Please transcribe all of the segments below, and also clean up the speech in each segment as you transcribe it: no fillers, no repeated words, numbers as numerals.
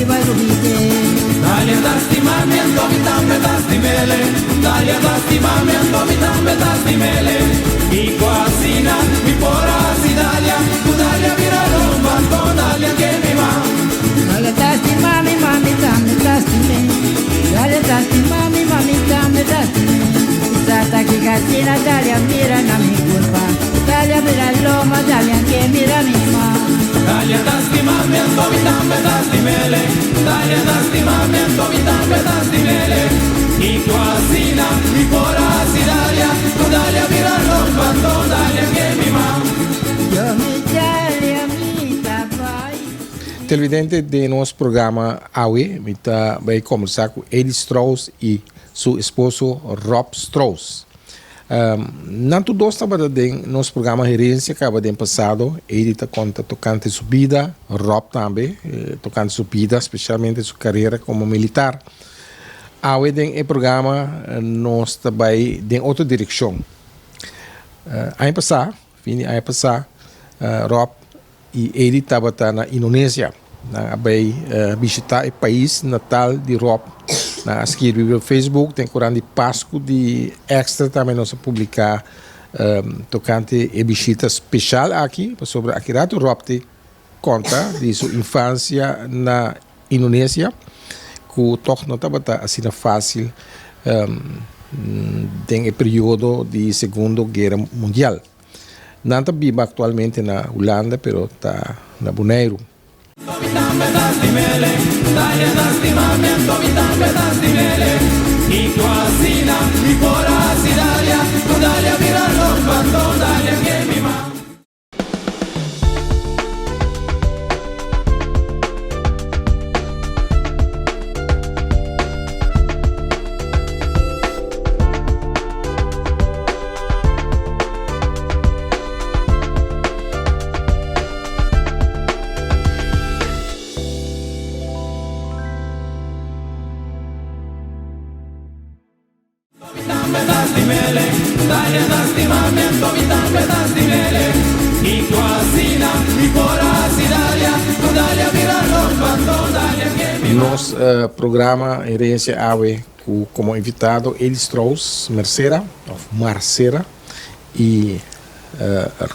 vai rubite. Dalia dastimamiento, vitambe dastimele. Dalia dastimamiento, vitambe dastimele. Mi cuasina, mi porasi Dalia. Tu Dalia vira romba, con Dalia che mi va. Dalia tasti mami, mami, tambe tasti me. Dalia tasti mami, mami, tambe tasti me. Tata che catina, Dalia mira na mi culpa. Dalia mira Roma, Dalia che mira mi ma. Dalia dastimamiento, vitambe dastimele. Dalia dastimamiento, vitambe dastimele. Mi cuasina, mi porasi Dalia. Tu Dalia vira romba, con Dalia che mi va. Yo mi Dalia mi tabai. Televidente de nosso programa AWE, me está vai conversar com Eddie Strauss e seu esposo Rob Strauss. Nanto dois trabalhos em nosso programa Herência acaba de passado, ele está conta tocando sua vida, Rob também tocando sua vida, especialmente sua carreira como militar. AWE tem o programa nós também em outra direção. Ano passado, Rob e ele estava na Indonésia, vai visitar o país natal de Rob. Na escrever no Facebook tem corante de Páscoa de extra também nós publicar tocante e visita especial aqui sobre aqui rato Rob te conta de sua infância na Indonésia que toch não estava assim fácil tem o período de Segunda Guerra Mundial. Não está vivo atualmente na Holanda, pero está na Bonaire. Vitambe dastimele, Dalia dastimamiento, vitambe dastimele. Mi cuasina, mi porasi Dalia. Tu Dalia vira romba, con Dalia che mi va. Dalia dastimamiento, vitambe dastimele. Mi cuasina, mi porasi Dalia. Tu Dalia vira romba, con Dalia che mi va. Nosso programa Herência AWE como invitado Eddie Strauss Marcera e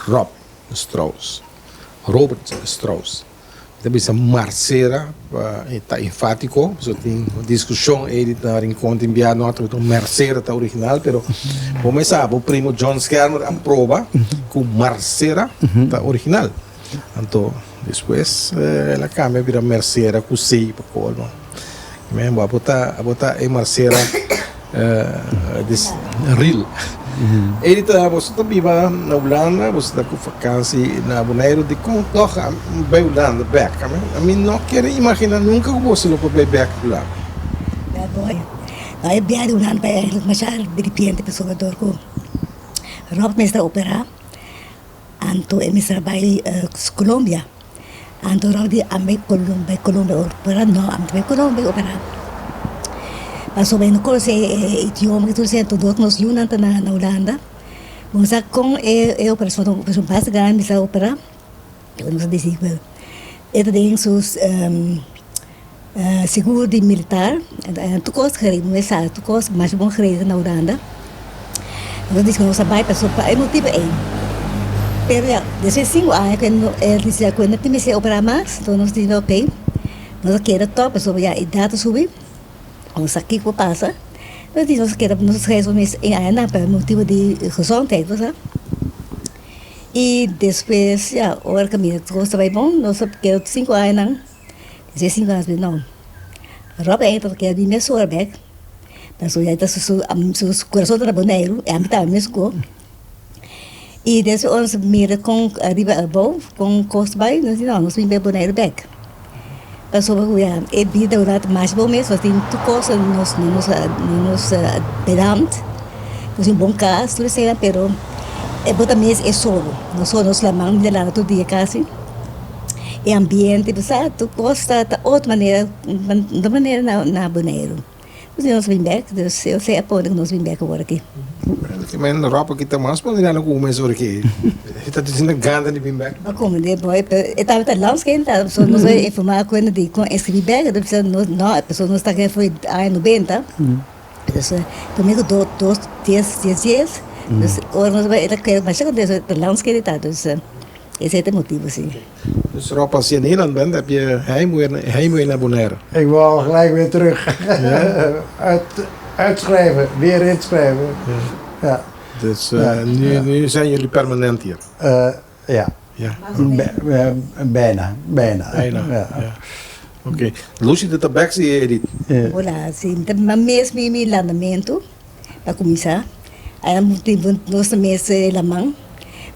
Rob Strauss, Robert Strauss. Também é Marcera, está enfático, só tem discussão ele na encontro enviado outro Marcera está original, pero começar o primo John Skerner aprova que Marcera está original. Então depois ela cambia vira Marcera com C para colmo. Mesmo vou botar em Marcera real. Ele você está viva na Holanda, você está com vacância na Bonaire, de como toca para Holanda, back. A mim não quero imaginar nunca que você não pode back lá. Eu viajei Holanda para machar de repente pessoa do corpo. Rob me está operar, anto me trabalha Colômbia, anto Rob de amei Colômbia operar não, amei Colômbia operar. Passou bem no curso idioma que tu sente todo nos Yunnan na Holanda. Mas com a operação base grande me operar, eu não sei dizer. Ele tem seus seguro de militar, tu costa querer, não é só tu costa mais bom querer na Holanda. Eu disse que não sabe passou para motivo Pero desde 5 anos que ele disse que não tem se operar mais, então nós dizemos ok, nós queremos top, pessoa já idade subir. Ons aqui que passa, nós dizemos que nos resolvemos em Ana para motivo de gezondheid, tá? E depois, já, a hora que me gosta bem bom, nós queremos 5 anos, 5 anos não. Rob entra que é de minha sorbeck, mas já está seus coração da Bonaire, é a mitad mesmo. E depois ons mira com arriba above, com costa bem, nós dizemos, nós vimos Bonaire back. Passou a vida durante mais bom mês, nós temos tudo coisa nos perante, nós temos bom caso, tudo isso, pero bota mês é solo, nós só nos lamamos de lá todo dia quase, e ambiente, sabe, tu gosta de outra maneira, na Bonaire. Nós vimos bem, eu sei a ponta que nós vimos agora aqui. Men Rob kita mas pun tidak nak umes orang ke. Kita tu sini ganda ni bimbang. Maar kom, de boy, het hebben het landskind, zo nos informar kunnen die kon escrever, dus no, pessoa não está que foi aí no benta. Dus comigo dos dias, dus ora nós vai que mas chega desse landskind tá, dus esse é o motivo sim. Dus Rob als je in Nederland bent, heb je heimwee naar Bonaire. Ik wil gelijk weer terug. Uitschrijven, weer inschrijven. Ja. Dus nu zijn jullie permanent hier. Ja. Ja. Bijna. Ja. Oké. Lucy de tabaxi edit. Olá, sim, mas mesmo em landamento, para começar, aí nós também se lamang,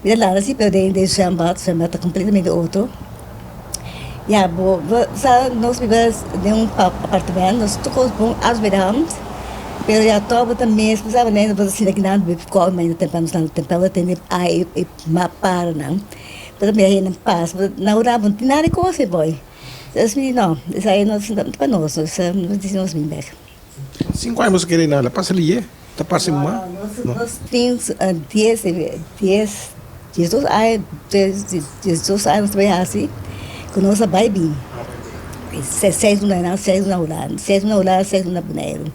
e lá assim perdem de chambat tá completamente outro. Ja, nós vivemos em apartamento, nós tocamos bom às vezes. Pero ja, toch dan meestal zijn we niet wat ze gedaan hebben gekomen in de tempel, dan de tempel ten ai maar paar dan. Dat ben je in een pas, nou daar want naar de koos boy. Dat is niet nou, dat is nog niet para nós, dus dat is nog niet weg. 5 anos querem nada, passa ali, tá passando mal. Nós temos 12 anos trabalhar assim, com nossa baby. 6 na Holanda, 6 na Bonaire.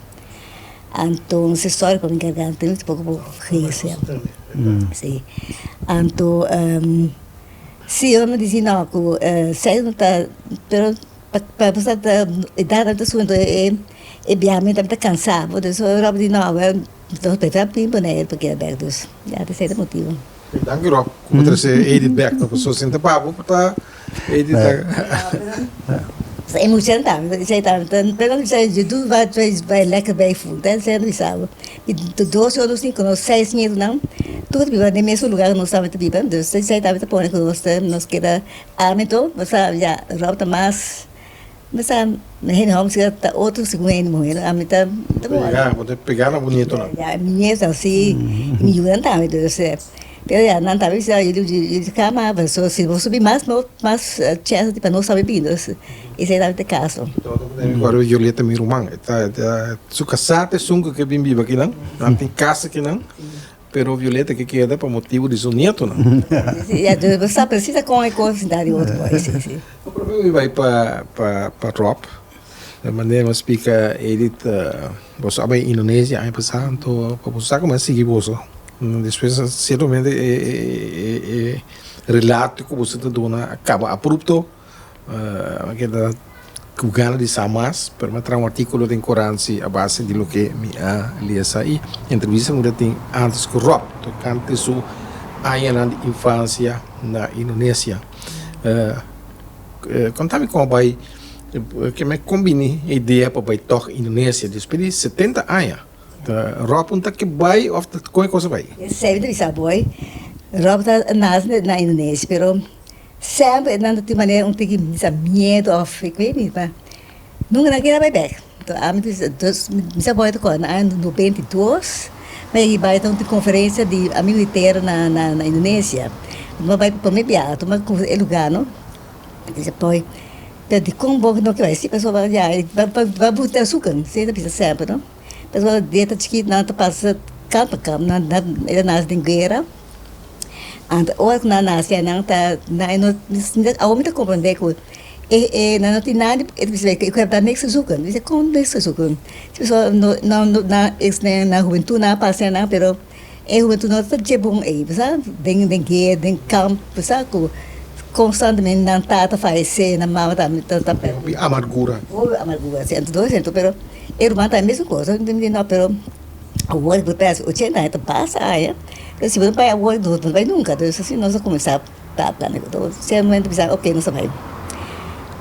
Então, essa história para me encarregar, tem muito pouco reconhecer. Sim. Então, se eu me dizia, não, que sei não está, para você dar a sua, é bem, está cansado, por isso eu disse, não, eu estou preparado para ir para ele, porque é aberto, já, esse é o motivo. Dank u, Rob. Kom er eens Edith Beck nog zo in de papo, para Edith. É emocionante, você está, pelo que tu vai lekker bij voelen, dat zijn we samen. De 12 anos assim, quando 6 anos não, tudo vive no mesmo lugar nós estamos vivendo, dus você está vendo por que nós queda aumento, mas já rota mais, mas hen hom se tá outro segundo morrer, aumento tá bom. Ja, vou pegar na bonito não. Ja, minhas assim, me ajudam também, dus pero já não tá vendo, ele cama, se você subir mais chance de para nós saber bem, dus esse é o caso. Agora Julieta meu irmão, su casate sunga que bem viva aqui não, não tem casa aqui não, pero Violeta que queda para motivo de seu neto não. Já você precisa com a coisinha outro país, sim. O problema vai para Rob, de maneira mas pica Edith, você abre Indonésia, aí passar então para você como seguir você. Depois certamente relato que você está dando acaba abrupto. Que da Cugana de Samas, para mostrar artículo em Corante a base de lo que me ha lido aí. Entrevista que tem antes com Rob, tocante sua área de infância na Indonésia. Contame como vai, que me combine a ideia para vai tocar Indonésia depois de 70 anos. Rob não que vai ou qualquer coisa vai. Sempre de sabor. Rob está na Indonésia, pero sempre não tem maneira tem medo of ik weet niet, maar nunca naquela vai back. Então, dus me boy to kon aan 92, mas aí vai ter uma conferência de militaire na Indonésia. Mas vai para me viajar, tomar com o lugar, não? Diz boy, de como não que vai, se pessoa vai vai botar açúcar, sempre precisa sempre, não? Pessoal dieta chiquita não passa campo na ele nasce em guerra. And ook na nasia nang ta na ino ako mi ta comprende ko na tinani ik heb daar niks te zoeken. Dus ik kon niks te zoeken. Dus na is na juventud na pasa na pero juventud no ta jebong besa den kamp besa ko constantemente na tata faz na mama ta Amargura. Amargura, então pero irmã tá a mesma coisa, não pero agora eu penso, 80 anos passa, se você vai agora, não vai nunca, então assim nós vamos começar a planejar, então sempre pensar, ok, nós vamos.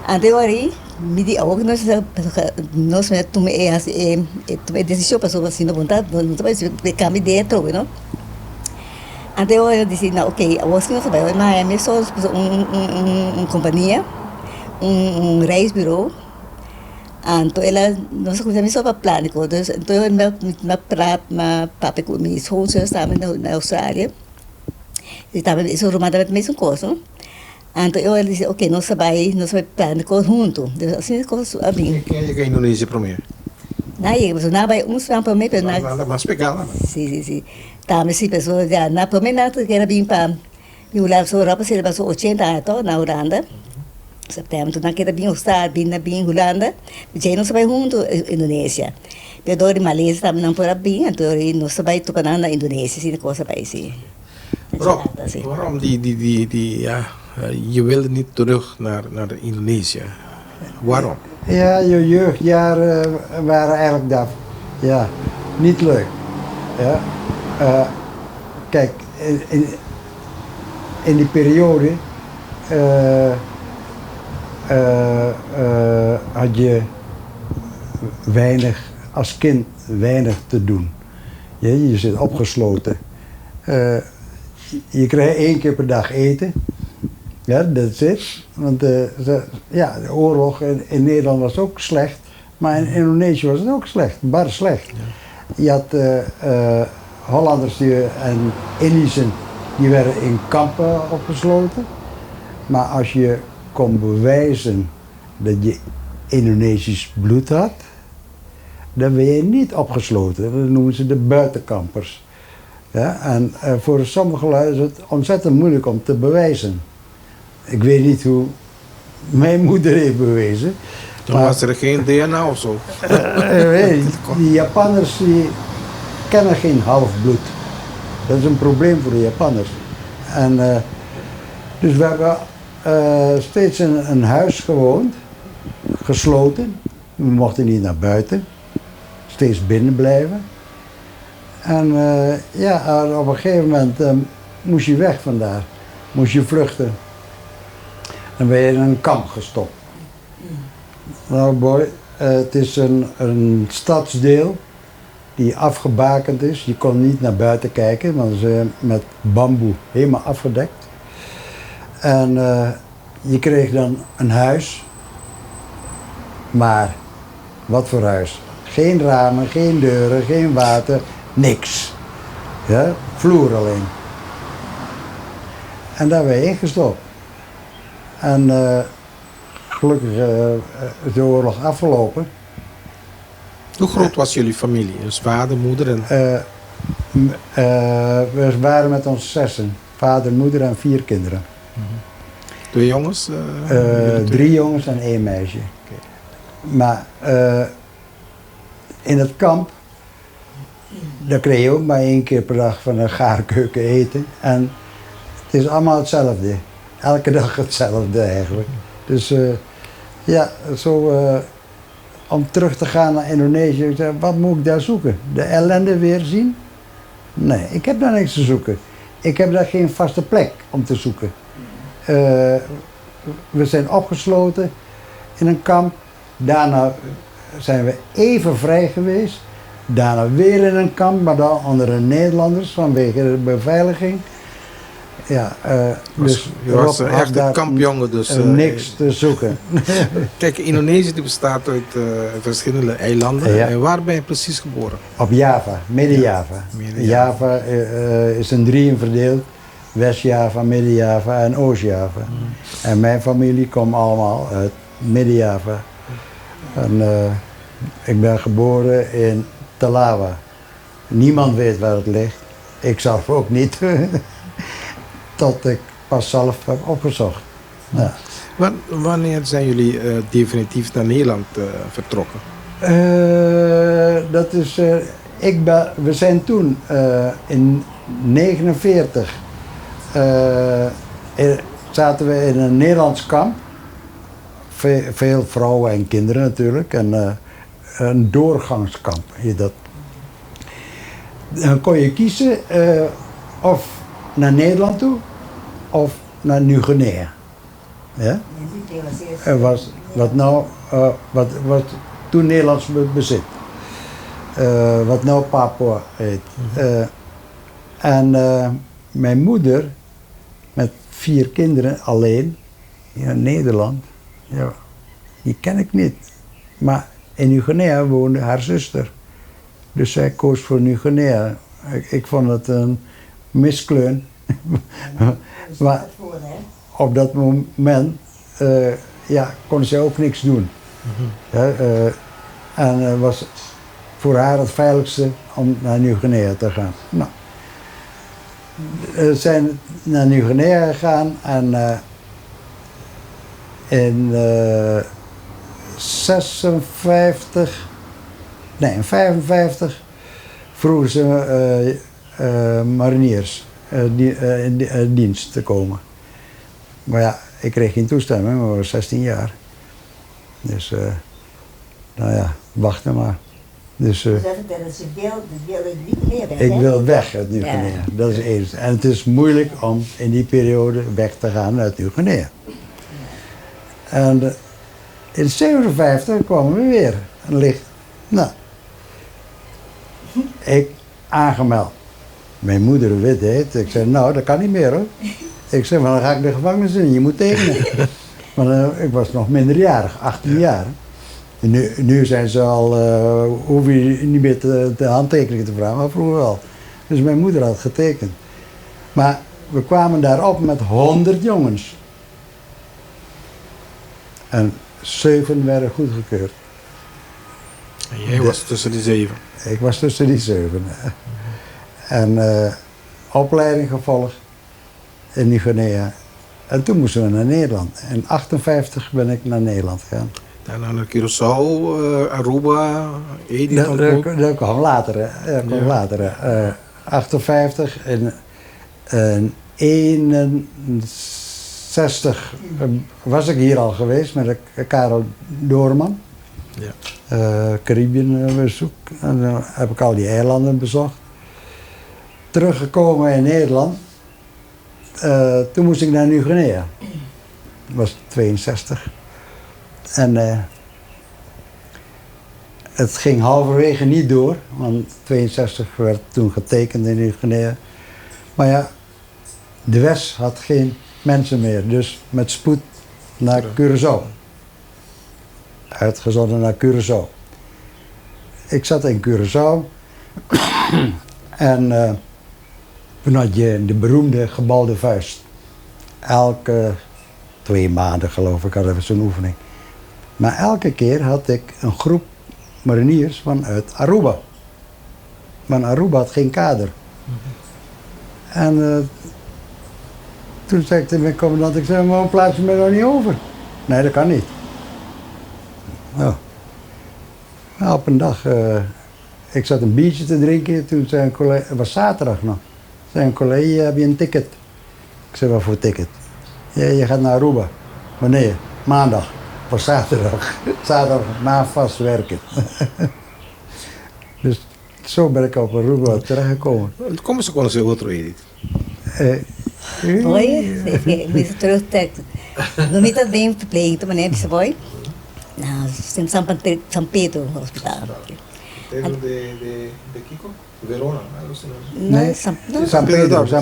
Anteriormente, me di agora nós tomei decisão para sobre assim não vontade, não vai cambiar de ideia todo, não? Anteriormente eu disse, não, ok, agora nós vamos, mas é mesmo companhia, reis bureau. Então ela nós começamos só para planico, então eu me papai com minha esposa estava na Austrália, estava isso romana da mesma coisa, então eu disse ok nós vai planico junto, assim coisa assim. Quem é que é Indonésia primeiro? Nee, so nabij ons van por mim, Mas pegá-la. sí. Também se pessoa já na por mim na que era bem para eu lá só roupa se passou 80 anos na Holanda. September tu naquela bem estar bem Holanda, já não se vai junto Indonésia. Pero de Malaysia também não por bem, então não se vai tocar na Indonésia, se coisa vai ser. Waarom je wilde niet terug naar Indonesië? Waarom? Ja, je jeugdjaren waren eigenlijk dat. Ja, niet leuk. Ja. Kijk, in die periode had je als kind weinig te doen. Je zit opgesloten. Je krijgt 1 keer per dag eten. Ja, dat is het. Want de oorlog in Nederland was ook slecht. Maar in Indonesië was het ook slecht. Bar slecht. Ja. Je had Hollanders en Indischen, die werden in kampen opgesloten. Maar als je kon bewijzen dat je Indonesisch bloed had, dan ben je niet opgesloten. Dat noemen ze de buitenkampers. Ja, en voor sommige lui is het ontzettend moeilijk om te bewijzen. Ik weet niet hoe mijn moeder heeft bewezen. Toen was er geen DNA of zo? Die Japanners die kennen geen halfbloed. Dat is een probleem voor de Japanners. En, dus we hebben steeds in een huis gewoond, gesloten. We mochten niet naar buiten, steeds binnen blijven. En op een gegeven moment moest je weg vandaar, moest je vluchten. Dan ben je in een kamp gestopt. Nou boy, het is een stadsdeel die afgebakend is. Je kon niet naar buiten kijken, want ze zijn met bamboe helemaal afgedekt. En je kreeg dan een huis. Maar wat voor huis? Geen ramen, geen deuren, geen water, niks. Ja, vloer alleen. En daar ben je ingestopt. En gelukkig is de oorlog afgelopen. Hoe groot was jullie familie? Dus vader, moeder en... We waren met ons 6. Vader, moeder en 4 kinderen. 2 jongens? 3 jongens en 1 meisje. Okay. Maar in het kamp, daar kreeg je ook maar 1 keer per dag van een gaarkeuken eten. En het is allemaal hetzelfde. Elke dag hetzelfde eigenlijk. Dus om terug te gaan naar Indonesië, ik zei, wat moet ik daar zoeken? De ellende weer zien? Nee, ik heb daar niks te zoeken. Ik heb daar geen vaste plek om te zoeken. We zijn opgesloten in een kamp. Daarna zijn we even vrij geweest. Daarna weer in een kamp, maar dan onder de Nederlanders vanwege de beveiliging. Ja, dus je was echt een kampjongen, dus niks te zoeken. Kijk, Indonesië bestaat uit verschillende eilanden. Ja. En waar ben je precies geboren? Op Java, Midden-Java. Java is in 3 verdeeld. West-Java, Midden-Java en Oost-Java. En mijn familie komt allemaal uit Midden-Java. En ik ben geboren in Talawa. Niemand weet waar het ligt. Ik zelf ook niet. Tot ik pas zelf heb opgezocht. Ja. Wanneer zijn jullie definitief naar Nederland vertrokken? Dat is, we zijn toen in 1949 zaten we in een Nederlands kamp. Veel vrouwen en kinderen natuurlijk. En een doorgangskamp heet dat. Dan kon je kiezen of naar Nederland toe of naar Nieuw-Guinea. Ja? Was wat toen Nederlands bezit. Wat nou Papua heet. En mijn moeder met 4 kinderen alleen in Nederland, ja, die ken ik niet. Maar in Nieuw-Guinea woonde haar zuster. Dus zij koos voor Nieuw-Guinea. Ik vond het een miskleun. Maar op dat moment kon ze ook niks doen. En was voor haar het veiligste om naar Nieuw-Guinea te gaan. Nou, we zijn naar Nieuw-Guinea gegaan en in 55 vroegen ze mariniers in dienst te komen. Maar ja, ik kreeg geen toestemming, maar ik was 16 jaar. Dus, nou ja, wachten maar. Dus, Ze vertellen, ze willen niet meer weg. ik hè? wil weg uit Nieuw-Guinea, Ja. dat is eens. En het is moeilijk om in die periode weg te gaan uit Nieuw-Guinea. En in 1957 kwamen we weer. En ligt, nou, ik aangemeld. Mijn moeder weet het. Ik zei, nou, dat kan niet meer hoor. Ik zei, maar dan ga ik de gevangenis in, je moet tekenen. Maar ik was nog minderjarig, 18 jaar. En nu zijn ze al, hoef je niet meer de handtekeningen te vragen, maar vroeger wel. Dus mijn moeder had getekend. Maar we kwamen daar op met 100 jongens. En 7 werden goedgekeurd. En jij was tussen die 7. Ik was tussen die 7. En opleiding gevolgd in Nieuw-Guinea. En toen moesten we naar Nederland. In 1958 ben ik naar Nederland gegaan. Daarna naar Curaçao, Aruba, Edith ontmoet. Dat kwam later. Hè. Dat kwam later. 58 en 61 was ik hier al geweest met Karel Doorman. Ja. Caribbean bezoek. En dan heb ik al die eilanden bezocht. Teruggekomen in Nederland. Toen moest ik naar Nieuw-Guinea. Dat was 62. En het ging halverwege niet door, want 62 werd toen getekend in Nieuw-Guinea. Maar ja, de West had geen mensen meer, dus met spoed naar Curaçao. Uitgezonden naar Curaçao. Ik zat in Curaçao en toen had je de beroemde gebalde vuist. Elke 2 maanden geloof ik hadden we zo'n oefening. Maar elke keer had ik een groep mariniers vanuit Aruba. Want Aruba had geen kader. En toen zei ik tegen mijn commandant, ik zei, waarom plaats je me nog niet over? Nee, dat kan niet. Nou, op een dag, ik zat een biertje te drinken, toen zei een collega, het was zaterdag nog, zei een collega, heb je een ticket? Ik zei, wat voor ticket? Ja, je gaat naar Aruba. Wanneer? Maandag. Voor zaterdag. Zaterdag na vast werken. Dus zo ben ik op Aruba terechtgekomen. Como você conheceu outro Edith? Foi, me terugtrekt. Não me bem verpleegd, maar nee, ze boy. Nou, in San Pedro Hospital. De Kiko? Verona? Nee, San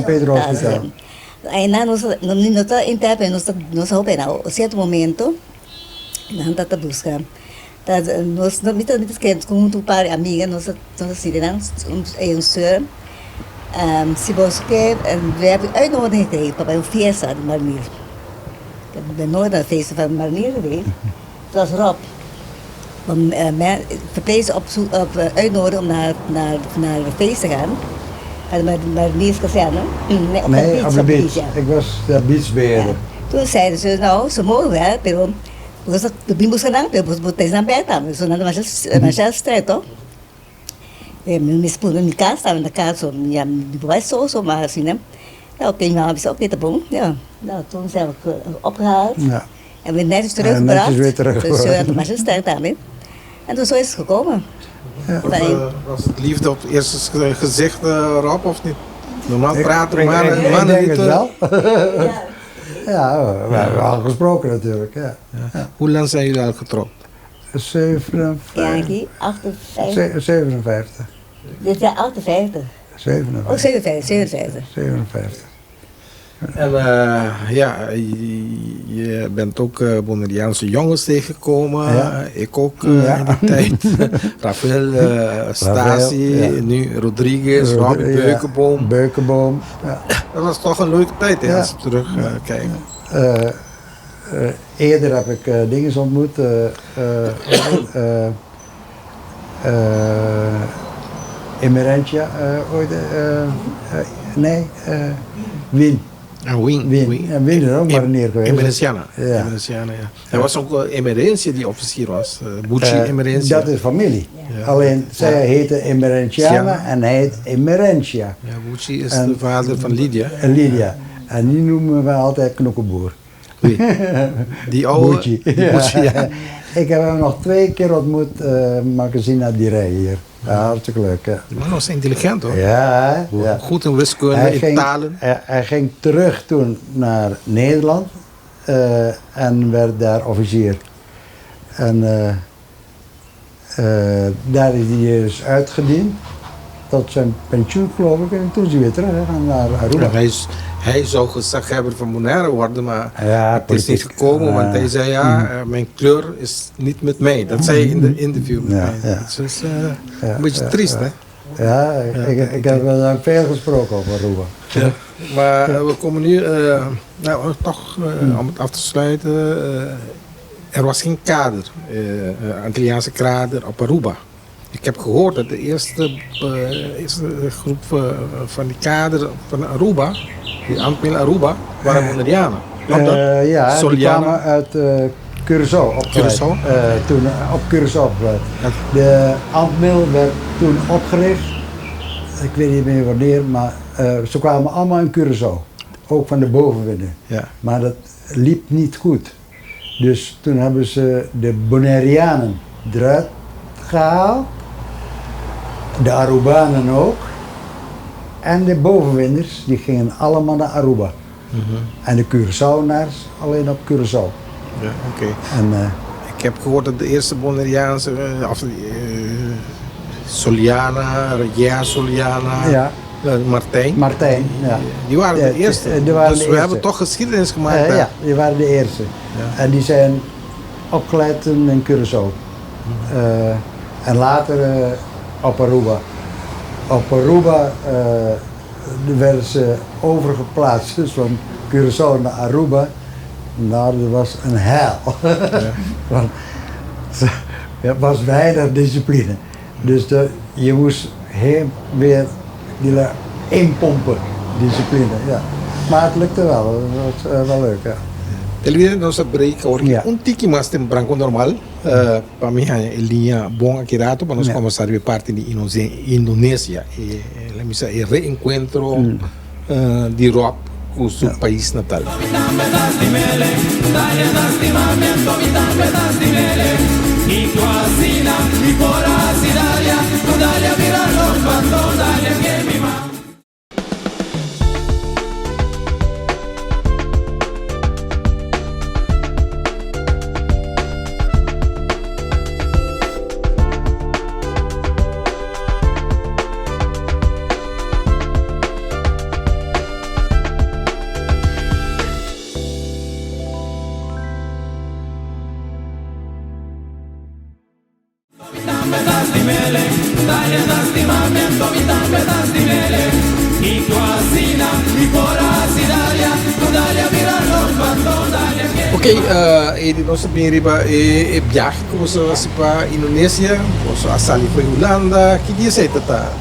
Pedro Hospital. Aí nós interpre nós operamos certo momento nós tá buscar nós não me queremos com um par amiga nós assim um senhor se você we hebben uitnodiging gekregen bij een fiesta de marinier de Noorderfeest van de marinier geweest dat was Rob verpleegd op uitnodigen om naar de feest te gaan. Maar mariniers-kazerne? Nee, op de beach. Ja. Ik was de beachbeheerder. Ja. Toen zeiden ze, nou, ze mogen wel, pero de bimos gedaan, pero botes aan bed aan. Dus dan was het strijd, toch? Mijn spoel in de kaart staan, in de kaart zo, ja, die was zo, maar gezien hem. Nou, oké, nou, hebben ze ook weer te boom. Ja. Nou, toen zijn we opgehaald. Ja. En we netjes teruggebracht. Netjes weer teruggebracht. Dus was het strijd aan, hè. En toen zo is het gekomen. Ja. Was het liefde op het eerste gezicht, Rob, of niet? Normaal praten Ik mannen denk niet. het wel. Ja, we hebben al gesproken natuurlijk. Ja. Ja. Hoe lang zijn jullie al getrouwd? 57. 58. 57. Dit jaar 58. 57. Oh, 57. 57. En ja, je bent ook Bonaireaanse jongens tegengekomen. Ja. Ik ook Ja. in die tijd. Rafael, Stasi, ja. Nu Rodriguez, Robbie Beukenboom. Beukenboom. Ja. Dat was toch een leuke tijd, hè, Ja. als we terugkijken. Eerder heb ik dingen ontmoet. Emerentia, Wien. En Wien. Wien. En Wien is ook marinier geweest. Emerenciana. Ja. Emerenciana, ja. Hij was ook Emerentia die officier was. Bucci Emerentia. Dat is familie. Ja. Alleen zij heette Emerenciana Ja. en hij heet Emerentia. Ja, Bucci is de vader van Lydia. En Lydia. En die noemen we altijd Knokkenboer. Wie? Die oude Bucci. Bucci, ja. Ik heb hem nog 2 keer ontmoet, Magazina Direi hier. Ja, hartstikke leuk. Ja. Die man was intelligent hoor. Ja, ja. Goed in wiskunde, in talen. Hij ging terug toen naar Nederland en werd daar officier. En daar is hij dus uitgediend tot zijn pensioen geloof ik. En toen is hij weer terug naar Aruba. Ja, hij zou gezaghebber van Bonaire worden, maar Ja, het is niet politiek. gekomen, want hij zei mijn kleur is niet met mij. Dat zei hij in de interview met Ja, mij. ja. Het is een beetje triest, hè? Ja, ik heb wel veel gesproken over Aruba. Ja. Maar we komen nu, toch om het af te sluiten, er was geen kader, Antilliaanse kader op Aruba. Ik heb gehoord dat de eerste groep van die kader van Aruba, die Antmil Aruba, waren Bonaireanen. Klopt dat? Ja, die Soliana. kwamen uit Curaçao opgeleid. Curaçao? Toen op Curaçao opgeleid. Ja. De Antmil werd toen opgericht, ik weet niet meer wanneer, maar ze kwamen allemaal in Curaçao. Ook van de bovenwinden. Ja. Maar dat liep niet goed. Dus toen hebben ze de Bonaireanen eruit gehaald. De Arubanen ook. En de bovenwinders, die gingen allemaal naar Aruba. En de Curaçaonaars alleen op Curaçao. Ja, oké. En, Ik heb gehoord dat de eerste Bonaireaanse, Soliana, Regia Soliana, ja, Martijn, Martijn, ja. die waren de Ja, eerste. die waren Dus de we eerste. hebben toch geschiedenis gemaakt. daar. Ja, die waren de eerste. Ja. En die zijn opgeleid toen in Curaçao. En later op Aruba. Op Aruba werden ze overgeplaatst, dus van Curaçao naar Aruba. Nou, dat was een hel. Want er was weinig discipline. Dus je moest heen weer die inpompen, discipline. Ja. Maar het lukte wel, dat was wel leuk. Ja. Televisie nos break hoor Ja. un tiki mas tem branco normal para mim é linha bom aqui rato para nós Ja. começar a parte de Indonésia e la misa e reencontro di Rob com seu país natal. Y cocina, y por así Dalia, con Dalia mira los bandos, Dalia que mi mamá. Y cocina, y por así Dalia, con Dalia mira los bandos, Dalia que Ok, e nós bem riba e viagem como se fosse para Indonésia, ou se assali para Holanda, que dia você tá?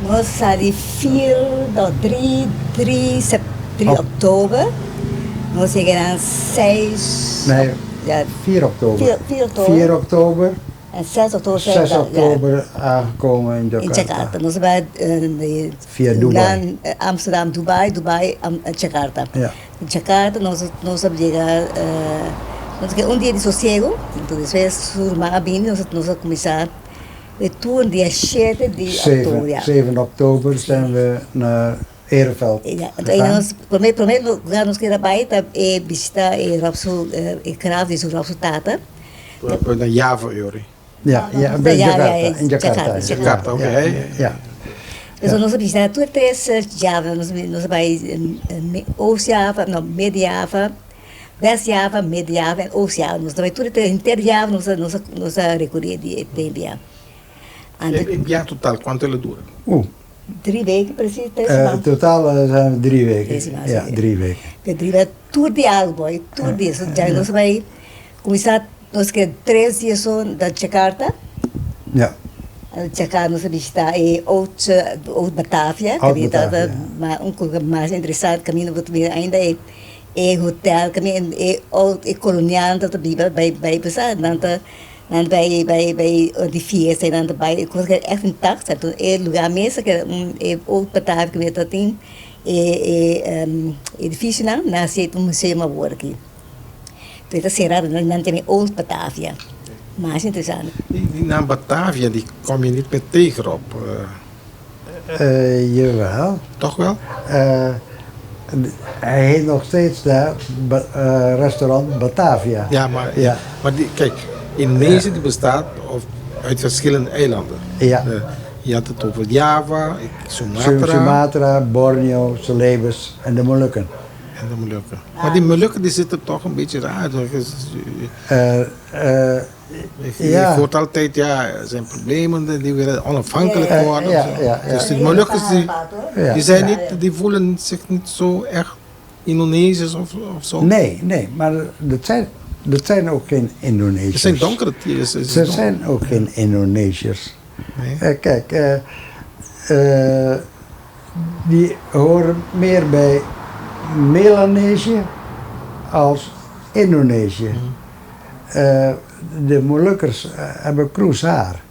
Nós saímos 3 oktober. Nós chegamos 6... Nee, Ja, 4 oktober. 4 oktober. 4 oktober, En 6 oktober 6 oktober aangekomen in Jakarta. in Jakarta. Nós vamos Via Dubai. Amsterdam, Dubai, Jakarta. Ja. In Jakarta nós vamos chegar... nós temos dia de sossego. Então, depois, surma bem, nós vamos começar o tour dia 7 de 7, oktober. Ja. 7 oktober zijn we naar Ereveld Ja, gegaan. nós, primeiro lugar, nós queremos ir visitar o graf de Robson Tata. Na Java, Yuri. Ja, ja, Ja, in ja, Jakarta. ja, In Jakarta. Jakarta. Jakarta, oké. Ja, ja. Então, nós vamos visitar tudo 3 Java. Nós vamos Oost-Java, Mid-Java, West-Java, Mid-Java en Oost-Java. Nós vamos tudo inter-Java, nós recorrer de tempo. E viagem total, quanto ela dura? 3 weken precies, 3 maanden. Totaal zijn we 3 weken. 3 maanden. Ja, 3 weken. De 3 weken, tour de Alboy, tour disso. Já nós vamos começar, nós queremos 3 dias de Jakarta. Ja. Jakarta nos visita oud Batavia, Oud que Batavia. mas coisa mais interessante caminho que we ainda é hotel, caminho é oud koloniaal dat de bij bestaan, dan bij die fiesta dan bij coisa echt intact, então é lugar mesmo que é oud Batavia que dat tem edifício lá, nasce museu agora aqui. Então será dan tem oud Batavia. Mais interessant. Die naam Batavia, die kom je niet meer tegen op. Jawel. Toch wel? Hij heet nog steeds daar restaurant Batavia. Ja, maar, Ja. maar kijk, Indonesië die bestaat uit verschillende eilanden. Ja. Je had het over Java, Sumatra Sumatra, Borneo, Celebes en de Molukken. en de Molukken. Maar die Molukken die zitten toch een beetje raar. Je Ja. hoort altijd, ja, er zijn problemen, die willen onafhankelijk worden. ja, of zo. ja, ja. Dus die Molukkers Ja. die zijn niet, die voelen zich niet zo echt Indonesisch of zo. Nee, maar dat zijn ook geen Indonesiërs. Het zijn donkere tieren. Ze zijn ook geen Indonesiërs. Nee. Kijk, die horen meer bij Melanesië als Indonesië. De Molukkers hebben kroes haar.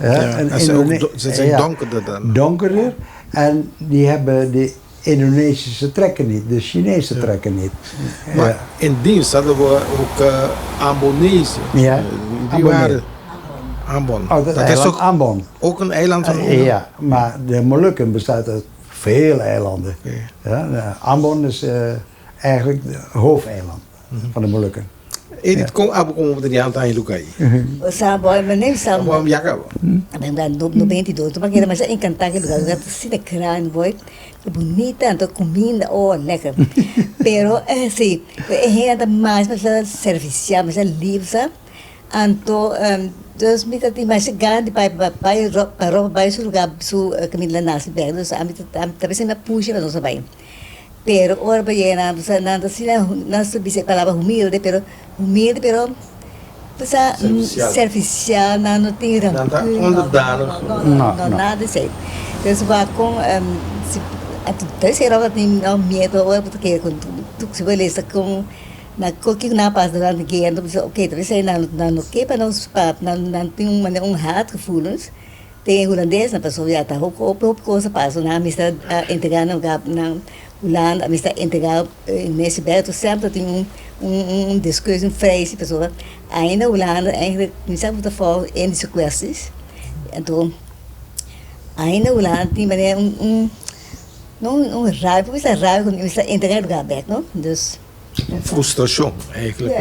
Ja, en ze zijn donkerder dan. Donkerder. En die hebben de Indonesische trekken niet, de Chinese trekken niet. Maar in dienst hadden we ook Ambonese. Ja, Die Ambon. waren Ambon. Oh, dat is eiland ook, Ambon. ook een eiland van Ja, maar de Molukken bestaat uit veel eilanden. Oké. Ja, Ambon is eigenlijk het hoofdeiland van de Molukken. Edith, kom komen we er niet aan het Lukai. Sabe, mas nem sabe. Waarom jaga? No 22, tu maquina, mas é encantar aquele lugar, lugar assim de crânio, boy, bonita, então comida, oh, lekker. Pero, sim, é ainda mais, mas é servicial, mas é livre, sabe? Então, dus met dat die mensen gaan bij roupa bij zo'n lugar, zo comida naast de berg, dus talvez se me puxe, mas não sabe. Pero, ora bem, nada assim, não se diz a palavra humilde, pero Pesa servicial, não tem rancune, não nada assim. Então, se vai com, se era tem medo, ou porque tu se vai ler com na qualquer na paz durante a guerra, então, ok, talvez aí não que para nós não tem hard gevoelens. Tem holandês na pessoa já tá op coisa passa na amistad integrar na Holanda, amistad integrar nesse berg, sempre tem discussie vrij se pessoa ainda Holanda eigenlijk niet zo goed voor in deze kwesties en toen ainda Holanda tem maneira raiva, mas é raiva quando está integrado lugar aberto, não? Dus Frustração, eigenlijk.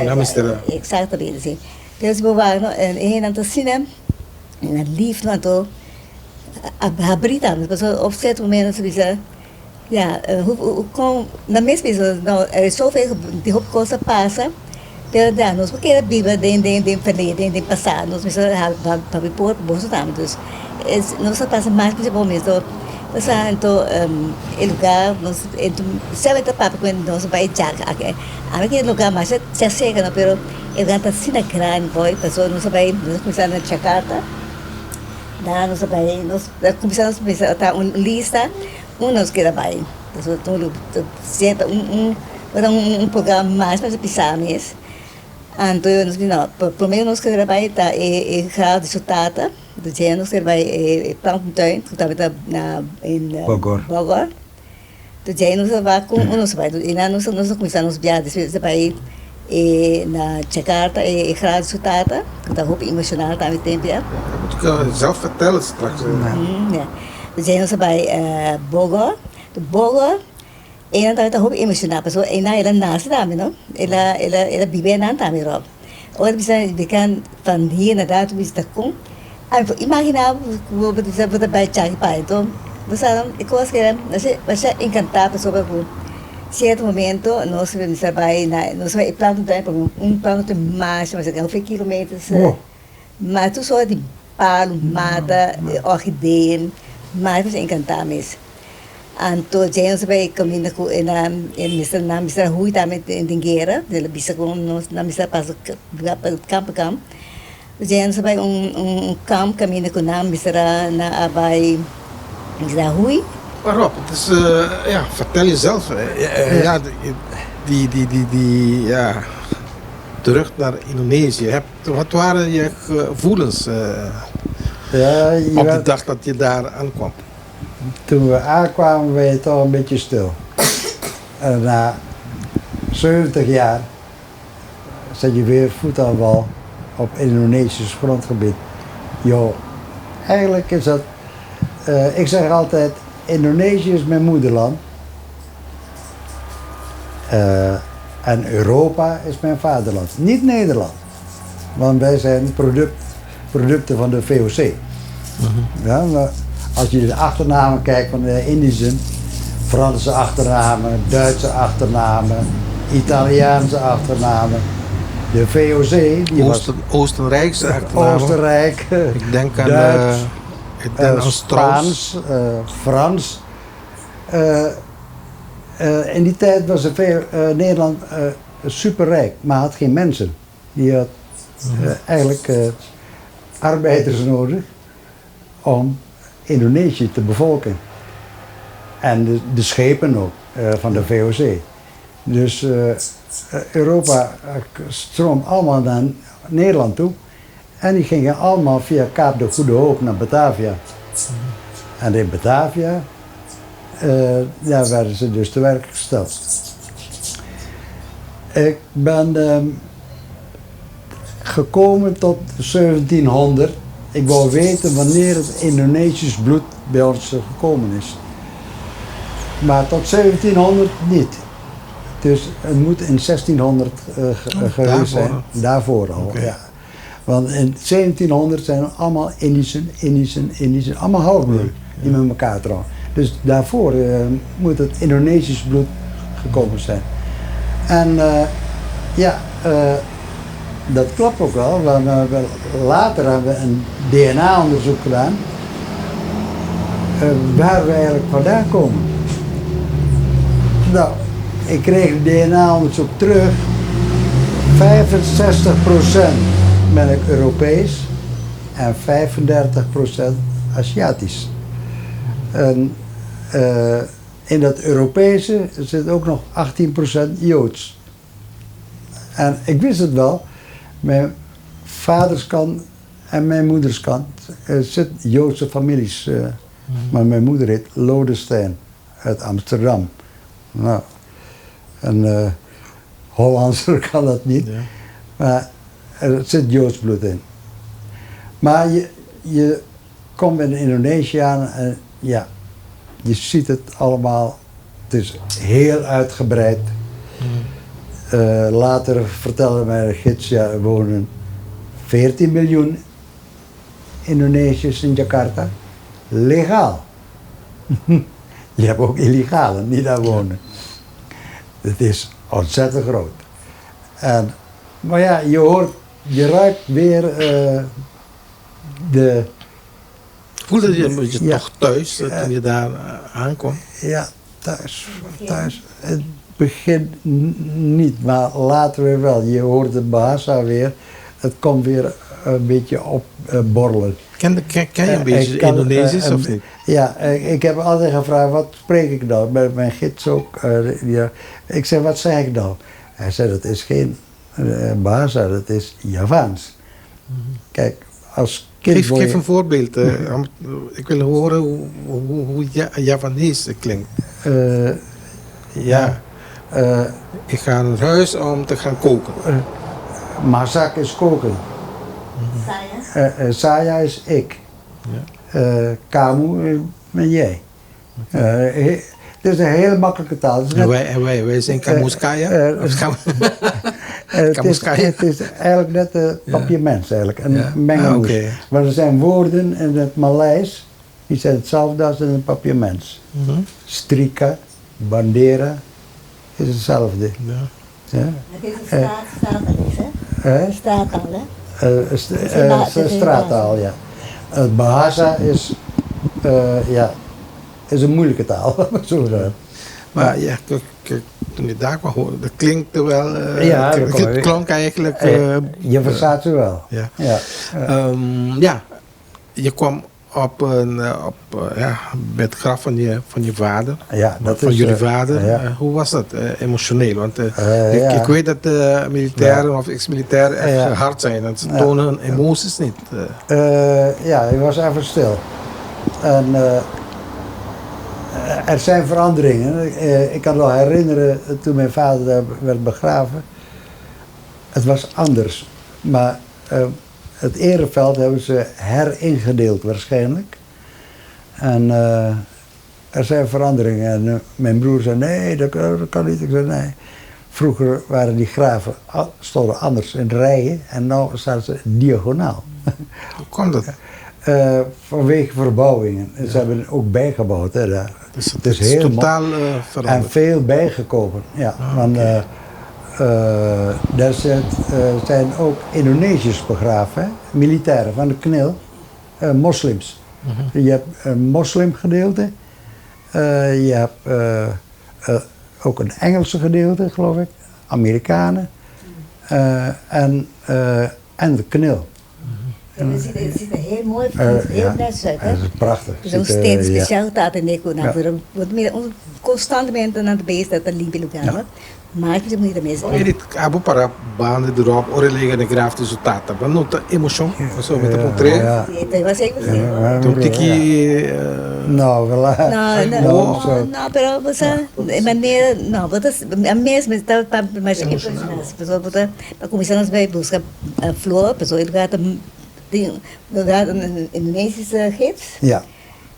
Exatamente, sim. Dus we waren en aan het zien en lief nou toch a Brita, mas pessoa op certo momento se diz ja, com na mesma vez não é só de roupa coisa passa pero nós porque era viva de verleden de passado nós precisamos para pôr bolso também dus nós passa mais principalmente então o lugar nós então sabe da papo quando nós vai jaga aquele lugar mais se chega não pero o lugar está assim na grande boy pessoa nós começar na Jakarta daí nós começamos a estar uma lista nos queda bem. Então, senta programa mais para pisar mesmo. Então, nós não, primeiro nós queda bem tá grau de sutata, do dia nós queda bem plantuin, que estava em Bogor. Do dia nós vai com nós vai, e nós começamos viagens depois vai na Jakarta grau de sutata, que está roupa emocional também tempo já. Moet ik zelf vertellen straks. Ja. Dus jij was bij Bogor. De Bogor, en dan hoop ik emotioneel, zo en dan is naast daarmee, no? Ela vive na daarmee op. Or we kan van hier naar daar, we staan kom. En imagina we bij Chagi pai, então, você eu gosto que você encantado sobre o certo momento nós vamos trabalhar nós vai plano plano mais, mas é 5 quilômetros, mas tu só de palo, mata, orquídea, mas você encantado mesmo. Então, James vai caminhar com na Mr. Rui também em dinheiro, ele bisa com nós na Mr. passa campo. Diyan sabay camp kami na kunam misra na abay misra hui. Maar Rob, het is, ja, vertel jezelf. Ja, ja, terug naar Indonesië. Wat waren je gevoelens Ja, op de dag dat je daar aankwam? toen we aankwamen ben je toch een beetje stil. En na 70 jaar zet je weer voet aan wal op Indonesisch grondgebied. Joh, eigenlijk is dat, ik zeg altijd, Indonesië is mijn moederland. En Europa is mijn vaderland. Niet Nederland. Want wij zijn producten van de VOC. Ja, maar als je de achternamen kijkt van de Indischen, Franse achternamen, Duitse achternamen, Italiaanse achternamen. De VOC, die Oostenrijkse achternamen. Oostenrijk, Ik denk aan, Duits, aan Spaans, Frans. In die tijd was Nederland superrijk, maar had geen mensen. Die had eigenlijk arbeiders nodig om Indonesië te bevolken. En de schepen ook van de VOC. Dus Europa stroomt allemaal naar Nederland toe. En die gingen allemaal via Kaap de Goede Hoop naar Batavia. En in Batavia daar werden ze dus te werk gesteld. Ik ben gekomen tot 1700. Ik wou weten wanneer het Indonesisch bloed bij ons gekomen is. Maar tot 1700 niet. Dus het moet in 1600 geweest zijn. Daarvoor al, Okay. ja. Want in 1700 zijn het allemaal Indischen, allemaal halfbloed die met elkaar trouwen. Dus daarvoor moet het Indonesisch bloed gekomen zijn. En dat klopt ook wel. Later hebben we een DNA-onderzoek gedaan. Waar we eigenlijk vandaan komen. Nou, ik kreeg het DNA-onderzoek terug. 65% ben ik Europees en 35% Aziatisch. En in dat Europese zit ook nog 18% Joods. En ik wist het wel, mijn vaderskant en mijn moederskant zitten Joodse families. Maar mijn moeder heet Lodestein uit Amsterdam. Nou, een Hollandser kan dat niet, Ja. maar er zit Joods bloed in. Maar je komt in Indonesië aan en ja, je ziet het allemaal. Het is heel uitgebreid. Later vertelde mijn gids, ja, er wonen 14 miljoen Indonesiërs in Jakarta. Legaal. Je hebt ook illegalen die daar wonen. Het is ontzettend groot. Maar ja, je ruikt weer de... Voelde je een beetje toch thuis toen je daar aankwam? Ja, thuis. Het begint niet, maar later weer wel. Je hoort de Bahasa weer. Het komt weer een beetje opborrelen. Ken je een beetje Indonesisch of niet? Ja, ik heb altijd gevraagd, wat spreek ik nou? Met mijn gids ook. Ik zei, wat zeg ik nou? Hij zei, dat is geen Bahasa, dat is Javaans. Kijk, als kind... Geef een voorbeeld. Ik wil horen hoe Javanees klinkt. Ik ga naar huis om te gaan koken. Masak is koken. Saya is ik. Ja. Kamu ben jij. Het is een heel makkelijke taal. En wij zijn Kamuskaya? Het is eigenlijk net een papiermens, eigenlijk, een mengelmoes. Okay. Maar er zijn woorden in het Maleis, die zijn hetzelfde als in een papiermens. Strika, bandera, is hetzelfde. Ja. Ja? Het is een straattaal, hè? Straattaal, hè? Straattaal, ja. Het Bahasa is is een moeilijke taal. Maar ja, toen je daar kwam, dat klinkte wel. Ja, dat het klonk eigenlijk. Je verstaat ze wel. Ja. Ja. Ja, je kwam bij het graf van je vader. Ja, dat van is, jullie vader. ja. Hoe was dat emotioneel? Want ja. ik weet dat militairen of ex-militairen echt hard zijn. En ze tonen hun emoties niet. Ja, hij was even stil. En er zijn veranderingen. Ik kan me wel herinneren toen mijn vader daar werd begraven. Het was anders. Maar het ereveld hebben ze heringedeeld waarschijnlijk. En er zijn veranderingen. En mijn broer zei nee, dat kan niet. Ik zei nee. Vroeger waren die graven stonden anders in rijen en nu staan ze diagonaal. Hoe kwam dat? Vanwege verbouwingen. Ja. Ze hebben ook bijgebouwd. Hè, daar. Dus het is heel totaal veranderd. En veel bijgekomen. Ja, want daar zijn ook Indonesiërs begraven, hè? Militairen van de KNIL, moslims. Je hebt een moslimgedeelte, je hebt ook een Engelse gedeelte, geloof ik, Amerikanen en de KNIL. Het ziet er heel mooi uit, heel netjes uit. Het is prachtig. Zo'n steen speciaal taat in Neko. Constantmente aan het beest dat er liep in elkaar. Maar het is niet de meeste. Je dit abu para banden erop, oorlegen de graaf resultaten. Maar nota emotion, zo met de portret. Ja. Dat was even Toen tiki. Nou, voilà. No, pero você maneira, não, você mesmo está para mais que pessoa bota para começar a ver buscar a flor, pessoa ele gata tem um indonesische gids. Ja.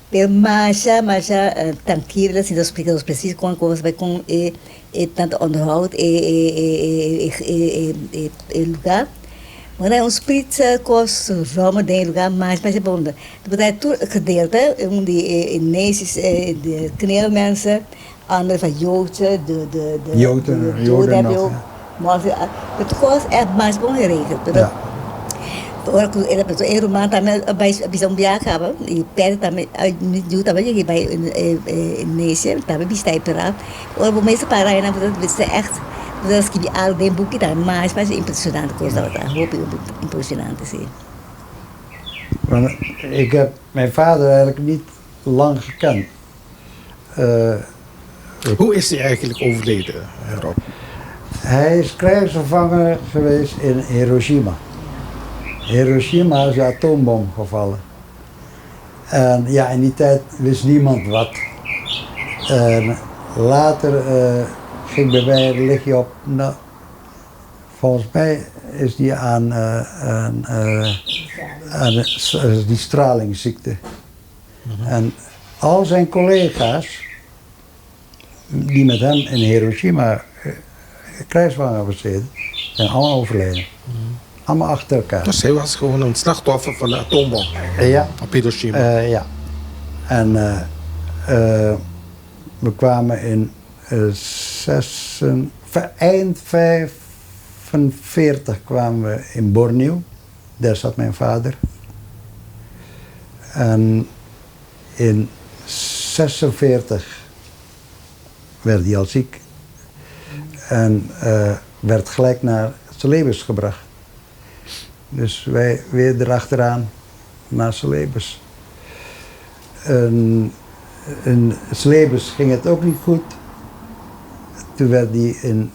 Pero mas tranquila, assim, nós explicamos preciso com coisas vai com tanto onderhoud lugar. Maar dan ons spritsen kost zomer den lugar mais bonden. Dat betekent toen gedeelte die Indonesische de kneelmensen, andere van Joden, de Joden hebben ook. Maar het kost echt mais bom geregeld. Ora que era pessoa era uma também vai viajar e perde também eu também cheguei bij Indonesia também visitei para ora vou mais para aí na verdade é echt dat que al den boekje daar maar is impressionante coisa dat hoop impressionante zie. Ik heb mijn vader eigenlijk niet lang gekend. Hoe is hij eigenlijk overleden, Rob? Hij is krijgsgevangen geweest in Hiroshima. Hiroshima is een atoombom gevallen. En ja, in die tijd wist niemand wat. En later ging bij mij een lichtje op. Nou, volgens mij is die aan die stralingsziekte. En al zijn collega's die met hem in Hiroshima krijgsgevangen hebben gezeten, zijn allemaal overleden. Allemaal achter elkaar. Dus hij was gewoon een slachtoffer van de atoombom op Hiroshima. Ja. En we kwamen in eind 45 kwamen we in Borneo. Daar zat mijn vader. En in 46 werd hij al ziek. En werd gelijk naar Celebes gebracht. Dus wij weer erachteraan naar Celebes. In Celebes ging het ook niet goed. Toen werd hij in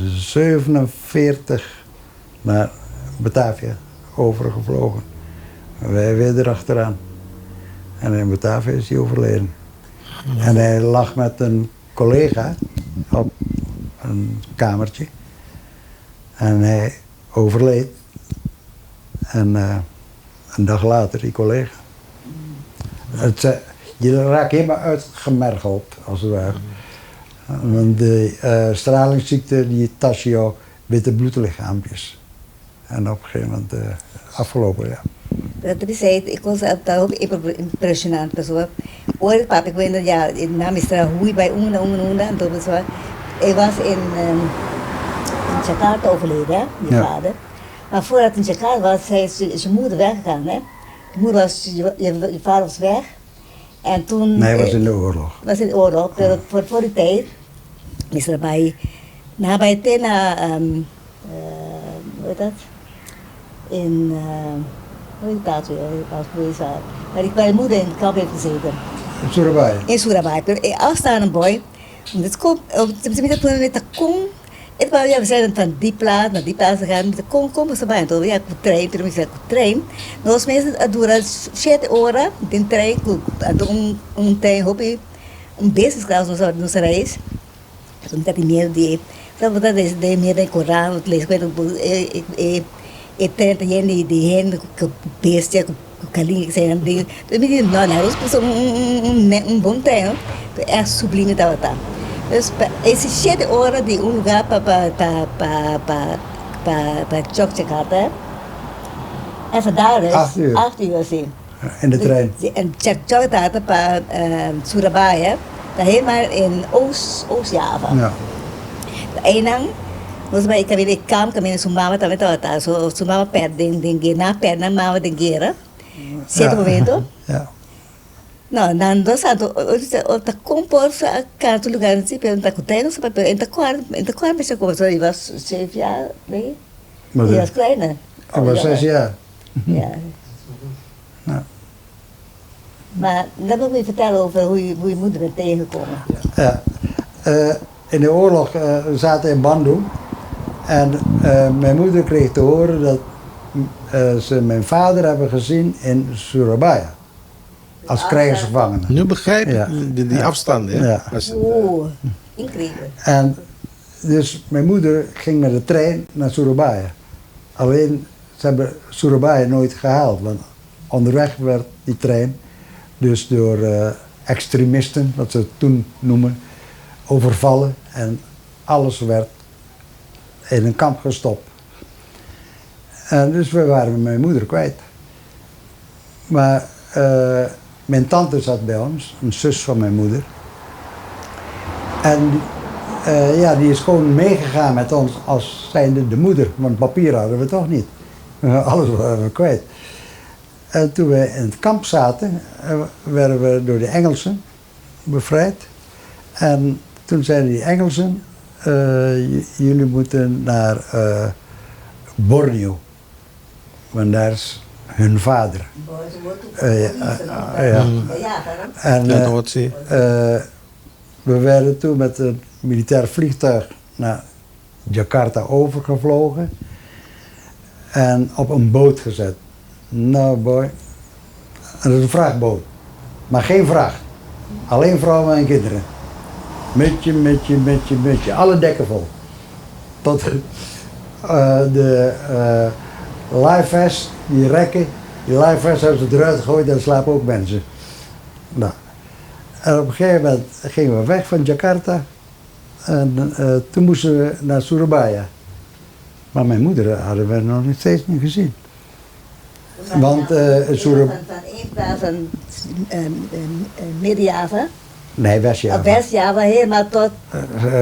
47 naar Batavia overgevlogen. Wij weer erachteraan. En in Batavia is hij overleden. Ja. En hij lag met een collega op een kamertje. En hij overleed. En een dag later die collega. Je raakt helemaal uitgemergeld, als het ware. Want de stralingsziekte die tast jou witte bloedlichaampjes. En op een gegeven moment afgelopen, ja. Dat betekent, ik was ook impressionant. Hoor, papa, ik weet ja, de naam is Rahui bij Una. Hij was in Jakarta overleden, hè, je vader. Maar voordat hij in Jakarta was, is zijn moeder weggegaan. Hè? De moeder was, je vader was weg. En toen... Nee, hij was in de oorlog. Was in de oorlog. Voor die tijd Misrabai. Nabij Tena, hoe heet dat? In, hoe heet dat weer? Als wezen. Waar mijn moeder in het kamp heeft gezeten. Surabaya. In Surabaya. Als daar een boy, het komt, toen met de kom, we zijn van die plaats naar die plaats gegaan, met de kom ze bij. Toen ja, ik trein, toen ik trein. Nos meses dura 7 horas, de trein, trein hobby, business class nos reis. Toen dat die meer die, dat is de meer de Koran, het lees ik tenta die hen bestia calinha que sai de eu me digo não era bom treino é sublime da tá esse 7 horas de lugar para Yogyakarta en vandaar is 8 uur assim In de trein. en Yogyakarta para Surabaya daar helemaal in Oost-Java. Ja. Einang nós vai kami sumama também tá so sumama perde na perna mama de guerra certo momento Ja. não nando santo o tá compor a cada lugar assim pergunta com tem nossa papel entra quando pensa como só iba chef já né Maar e dat as kleine was 6 jaar. ja Ja. maar dan wil je vertellen over hoe je moeder bent tegengekomen. Ja. In de oorlog zaten in Bandung. En mijn moeder kreeg te horen dat ze mijn vader hebben gezien in Surabaya. Als krijgsgevangene. Nu begrijp ik Ja. die afstanden. Hè? Ja. Oeh, incredible. En dus mijn moeder ging met de trein naar Surabaya. Alleen, ze hebben Surabaya nooit gehaald. Want onderweg werd die trein dus door extremisten, wat ze het toen noemen, overvallen. En alles werd in een kamp gestopt. En dus we waren mijn moeder kwijt. Maar mijn tante zat bij ons, een zus van mijn moeder. En ja, die is gewoon meegegaan met ons als zijnde de moeder. Want papier hadden we toch niet. Alles waren we kwijt. En toen we in het kamp zaten, werden we door de Engelsen bevrijd. En toen zeiden die Engelsen, jullie moeten naar Borneo. Want daar is hun vader. Ja. En Ja, dat hoort ze. we werden toen met een militair vliegtuig naar Jakarta overgevlogen. En op een boot gezet. Nou boy, en dat is een vrachtboot. Maar geen vracht. Alleen vrouwen en kinderen. Mutje. Alle dekken vol. Tot de livevest, die rekken, die livevest hebben ze eruit gegooid en er slapen ook mensen. Nou. En op een gegeven moment gingen we weg van Jakarta. En toen moesten we naar Surabaya. Maar mijn moeder hadden we nog steeds niet gezien. Want Surabaya... Van één plaats van Midden-Java. Nee, West-Java. West-Java helemaal tot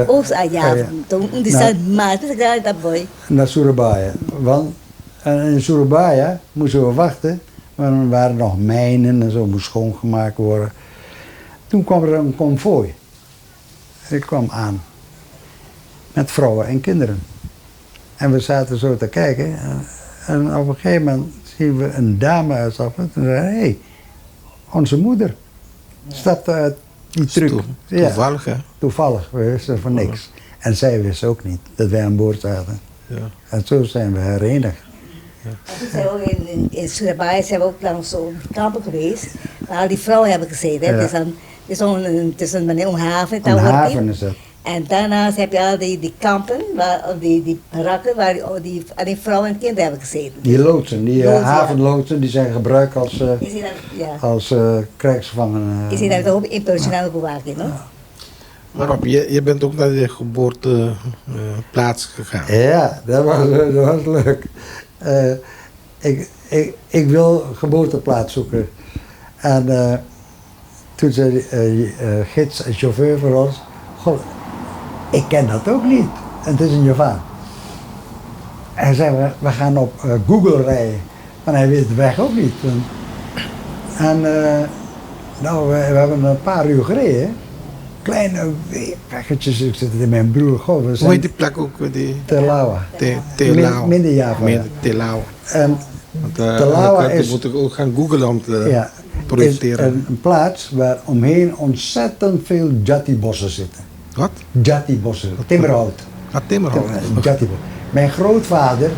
Oost-Java. Toen die zijn maat, dat boy. Naar Surabaya. Want in Surabaya moesten we wachten, want er waren nog mijnen en zo, moest schoongemaakt worden. Toen kwam er een konvooi. Ik kwam aan. Met vrouwen en kinderen. En we zaten zo te kijken. En op een gegeven moment zien we een dame uitstappen. En zeiden, hé, onze moeder stapte uit die truck. Toevallig, hè? Toevallig, we wisten van niks. En zij wist ook niet dat wij aan boord zaten. Ja. En zo zijn we herenigd. Toen zijn we ook in Surabaya zijn we ook langs zo'n kampen geweest. Waar al die vrouwen hebben gezeten. Ja. Het is een haven. Een haven is het. En daarnaast heb je al die kampen, die barakken, waar die vrouwen en kinderen hebben gezeten. Die loodsen, die Loodsen, havenloodsen, die zijn gebruikt als, Is die dan, als krijgsgevangenen. is die dan toch ook internationale bewaking, no? Maar Rob, je bent ook naar de geboorteplaats gegaan. Ja, dat was leuk. Ik wil geboorteplaats zoeken. En toen zei de gids en chauffeur voor ons, goh, ik ken dat ook niet. En het is een Javaan. Hij zei, we gaan op Google rijden. Maar hij weet de weg ook niet. En nou, we hebben een paar uur gereden. kleine weggetjes. Ik zit in mijn broer. Goh, we Hoe zijn heet die plek ook? Telawa. Telao. Minder Java. Telao. En Want Telawa dan is... moet ik ook gaan googlen om te Ja, projecteren. is een plaats waar omheen ontzettend veel jati-bossen zitten. Wat? Jati-bossen, timmerhout. Timmerhout. Jati-bossen. Mijn grootvader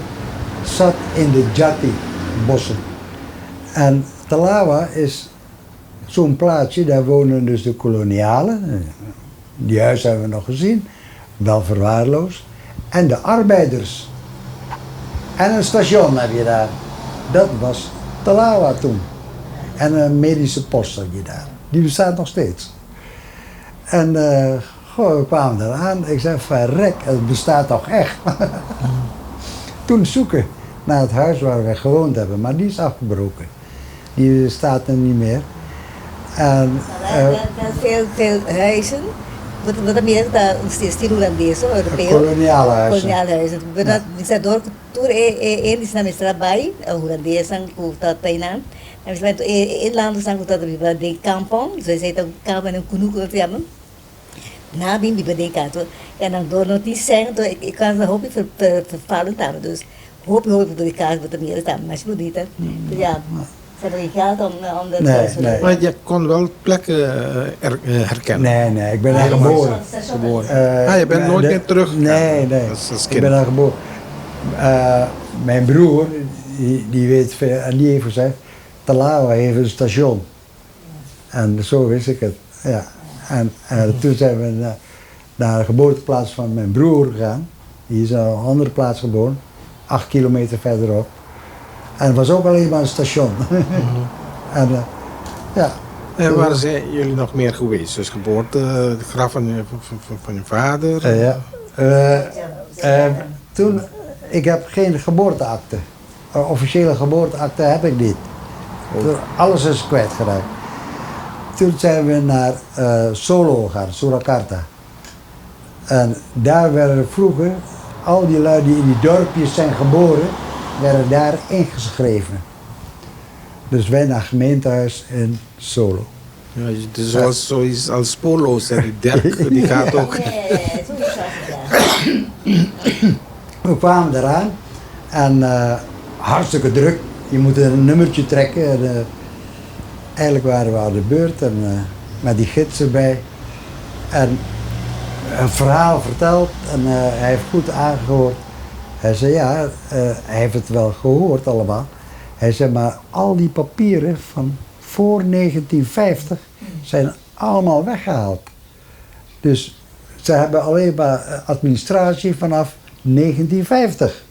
zat in de jati-bossen. En Telawa is zo'n plaatsje, daar wonen dus de kolonialen. Die huizen hebben we nog gezien, wel verwaarloosd. En de arbeiders. En een station heb je daar. Dat was Telawa toen. En een medische post had je daar. Die bestaat nog steeds. En goh, we kwamen eraan. Ik zei, verrek, het bestaat toch echt? Toen zoeken naar het huis waar we gewoond hebben. Maar die is afgebroken. Die staat er niet meer. En, veel huizen. Wat meer dan steeds Holandese, Europeo. koloniale huizen. Koloniale huizen. Bisa door tour is na mistra bai, Holandese ang kuta Thailand. Na mistra inland sang kuta de kampong, so say to kampong ng kuno ko tiyaman. Na bin de kato. En dan door nog die zeggen, ik kan ze hoop ik vervallen tamen. Dus hoop door de kaas wat er meer tamen, maar je niet. Ja. Ze hebben geen geld om dat Nee. Maar je kon wel plekken herkennen. Nee, ik ben daar geboren. Je bent nooit meer terug. Nee. Als Ik kind. ben daar geboren. Mijn broer, die weet veel, en die heeft gezegd, Telawa heeft een station. En zo wist ik het. Ja. En toen zijn we naar de geboorteplaats van mijn broer gegaan. Die is op een andere plaats geboren, 8 kilometer verderop. En het was ook alleen maar een station. En ja. En waar zijn jullie nog meer geweest? Dus geboorte, het graf van je vader? Ja. Toen, ik heb geen geboorteakte. Officiële geboorteakte heb ik niet. Alles is kwijtgeraakt. Toen zijn we naar Solo gegaan, Surakarta. En daar werden vroeger, al die lui die in die dorpjes zijn geboren, werden daar ingeschreven. Dus wij naar het gemeentehuis in Solo. Ja, het is zoals zoiets als spoorloos, hè. Die Dirk, die gaat ook. We kwamen eraan en hartstikke druk. Je moet een nummertje trekken. En, eigenlijk waren we aan de beurt en met die gids erbij. En een verhaal verteld en hij heeft goed aangehoord. Hij zei ja, hij heeft het wel gehoord allemaal. Hij zei maar al die papieren van voor 1950 zijn allemaal weggehaald. Dus ze hebben alleen maar administratie vanaf 1950.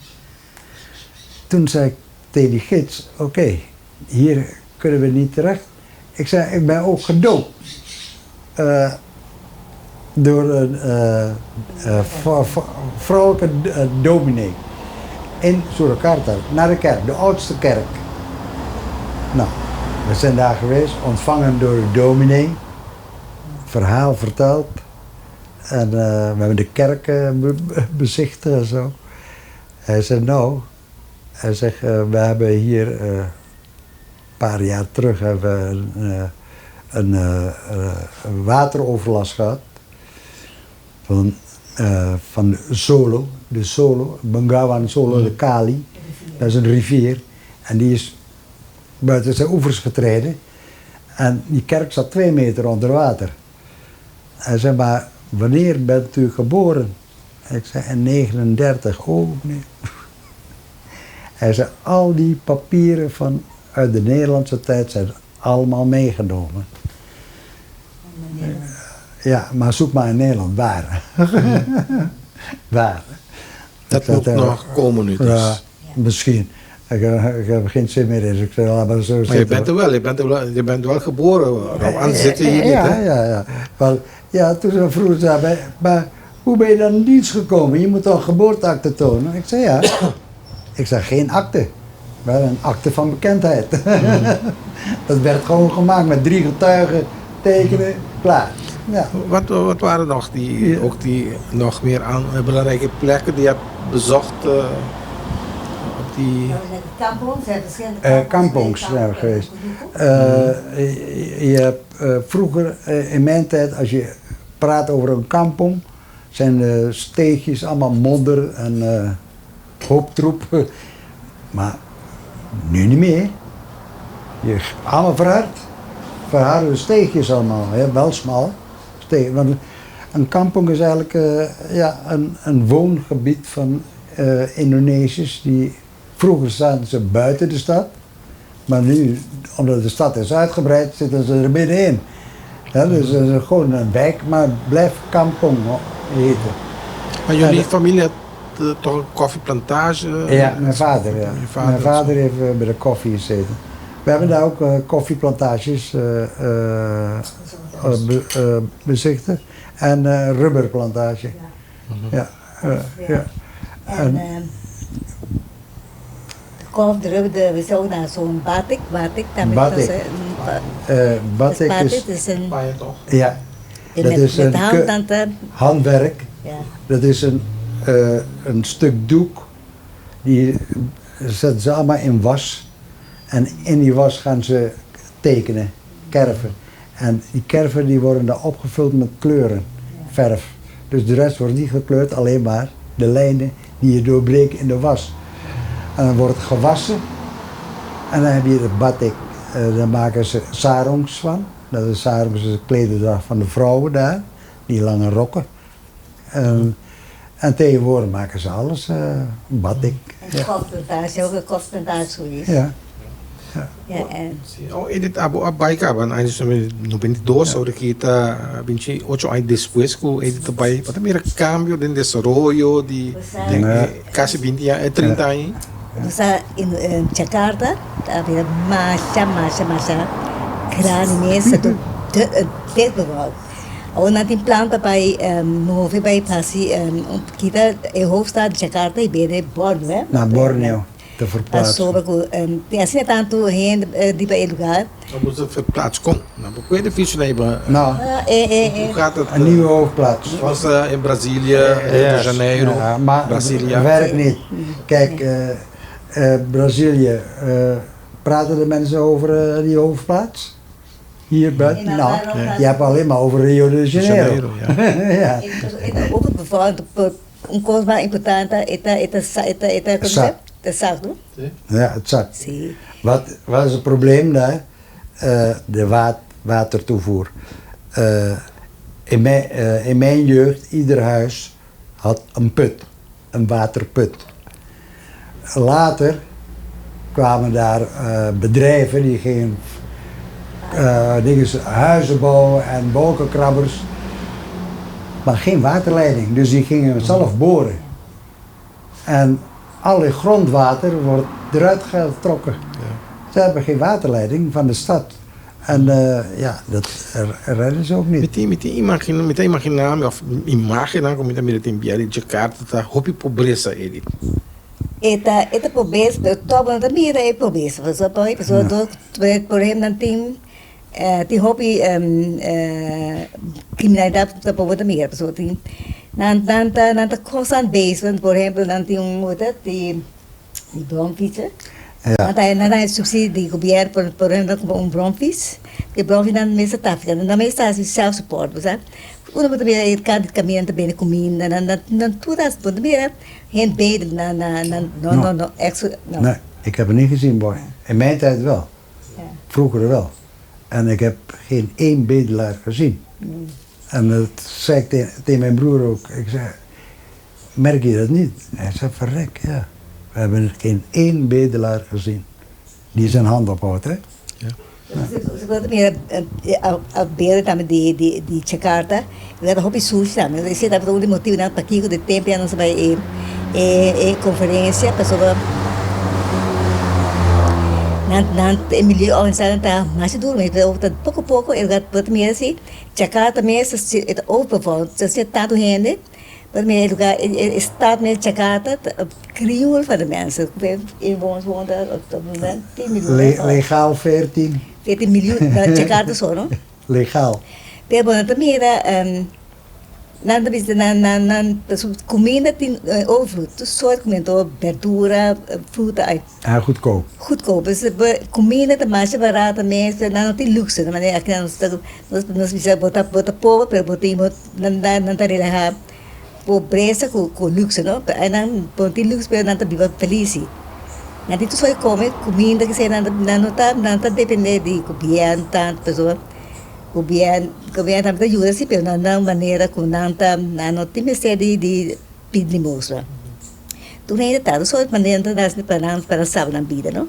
Toen zei ik tegen die gids, oké, hier kunnen we niet terecht. Ik zei, ik ben ook gedoopt. Door een vrouwelijke dominee in Surakarta, naar de kerk, de oudste kerk. Nou, we zijn daar geweest, ontvangen door de dominee, verhaal verteld en we hebben de kerk bezichtigd en zo. Hij zei nou, we hebben hier een paar jaar terug hebben een wateroverlast gehad. Van Solo, de Solo, Bengawan Solo, de Kali. Dat is een rivier en die is buiten zijn oevers getreden. En die kerk zat 2 meter onder water. Hij zei, maar wanneer bent u geboren? Ik zei, in 39. Oh nee. Hij zei, al die papieren uit de Nederlandse tijd zijn allemaal meegenomen. Ja, maar zoek maar in Nederland, waar? Waar? Dat moet nog komen nu dus. Ja, misschien. Ik heb geen zin meer in, dus ik zei, laat maar zo Maar zitten. je bent wel geboren, Rob, anders zit je hier niet, hè? Ja. Want, ja, toen vroegen ze mij, maar hoe ben je dan in dienst gekomen? Je moet toch een geboorteakte tonen? Ik zei, ja. Ik zei, geen akte. Wel een akte van bekendheid. Dat werd gewoon gemaakt met 3 getuigen, tekenen, klaar. Ja. Wat waren nog die nog meer belangrijke plekken die je hebt bezocht op die... Kampongs, zijn verschillende Kampongs zijn we geweest. Je hebt vroeger, in mijn tijd, als je praat over een kampong, zijn de steegjes allemaal modder en hoop troep. Maar nu niet meer. Je allemaal verharde steegjes allemaal, hè? Wel smal. Want een kampong is eigenlijk een woongebied van Indonesiërs die vroeger zaten ze buiten de stad, maar nu, omdat de stad is uitgebreid, zitten ze er middenin. Ja, dus het is gewoon een wijk, maar het blijft kampong heten. Maar jullie familie had toch een koffieplantage? Ja, mijn vader. Ja. Mijn vader heeft bij de koffie gezeten. We hebben daar ook koffieplantages bezichtigd en rubberplantage. Ja. Ja. En we zouden naar zo'n batik. Batik is een toch? ja, dat is een handwerk. Ja. Dat is een stuk doek, die zetten ze allemaal in was. En in die was gaan ze tekenen, kerven. En die kerven die worden dan opgevuld met kleuren, verf. Dus de rest wordt niet gekleurd, alleen maar de lijnen die je doorbreekt in de was. En dan wordt het gewassen. En dan heb je de batik, daar maken ze sarongs van. Dat is sarongs, de klederdracht van de vrouwen daar, die lange rokken. En tegenwoordig maken ze alles, batik. En kofplantage, ook een kofplantage geweest. Ja. Ja, en Oh, edit abo abay ka ba? Ano sa no 22 o kita 28 anos después ko edit abay. Pati may cambio din desarrollo di kasi 30 anos. Dosa in Jakarta, havia massa, grande mesa do desenvolvimento. Ou não tem planta para não ver para passi kita hoofdstad Jakarta e bede Borneo. Naar Borneo te verplaatsen. Assim tanto heen die bij lugar. Dan moet het verplaatst komen. Nou, we kunnen fietsen nemen. Nou, Hoe gaat het? een nieuwe hoofdplaats. Zoals in Brazilië, Rio de Janeiro, Ja, maar Brazilië. het werkt niet. Kijk, Brazilië, praten de mensen over die hoofdplaats? Hier buiten? In Nou, Nederland. je hebt alleen maar over Rio de Janeiro. Ja. Ja. Ook het bijvoorbeeld coisa mais importante é de zaak, no? Ja, het zak. Sim. Wat is het probleem daar? De watertoevoer. In mijn jeugd, ieder huis had een put, een waterput. Later kwamen daar bedrijven die gingen huizen bouwen en wolkenkrabbers, maar geen waterleiding. Dus die gingen zelf boren. En al het grondwater wordt eruit getrokken. Ja. Ze hebben geen waterleiding van de stad. En dat redden ze ook niet. Met die imaginatie of imagina como também tem biari Jakarta tá hopi pobreza ele. Eta pobreza, todo mundo mira é pobreza. Pessoa do por exemplo não tem hobby criminalidade da povo da mira, pessoa tem nanta constant basement, por exemplo, não tem die bromfietsen. Ja. Dan is subsidie governo por exemplo com bromfiets. Que bromfiets dan meestal África, dan meestal is self support, sabe? Uno moet weer het caminhando também de comida, dan tudo as pode meer geen beden no extra. Nee, ik heb het niet gezien, boy. In mijn tijd wel. Ja. Vroeger wel. En ik heb geen één bedelaar gezien. En dat zei ik tegen mijn broer ook. Ik zei, merk je dat niet? Hij zei, verrek, ja. We hebben geen één bedelaar gezien die zijn hand ophoudt, hè? Ja. Ze wilden meer beelden dan die Jakarta. We hadden hobby sushi dan. Ik zei dat we motivo na paquico de tempo e nós vai conferência pessoa em milhão anos tá mais duro, mas pouco a pouco ele vai também assim. Jakarta mesmo é overval, se tanto gente. Maar meer lugar, het staat met Jakarta, krioel van de mensen. Inwoners wonen daar op het moment 10 miljoen. Legaal 14. 14 miljoen, Jakarta zo, no? Legaal. Pero bueno, también Nada bisa comida tem overvloed. Dus soort comida, verdura, fruta uit. En goedkoop. Goedkoop. Dus comida te maken barata mensen, dan die luxe. Dan ik kan nos bisa botar pobre, pero botar iemand dan relaha pobreza com luxe, no? En dan botar luxe, pero dan viva feliz. Na dito só come comida que se não tá depender de governo tanto pessoa governo tá ajuda se pelo na maneira com não tem necessidade de pedir limosna. Tu nem tá só maneira das para saber na vida, não?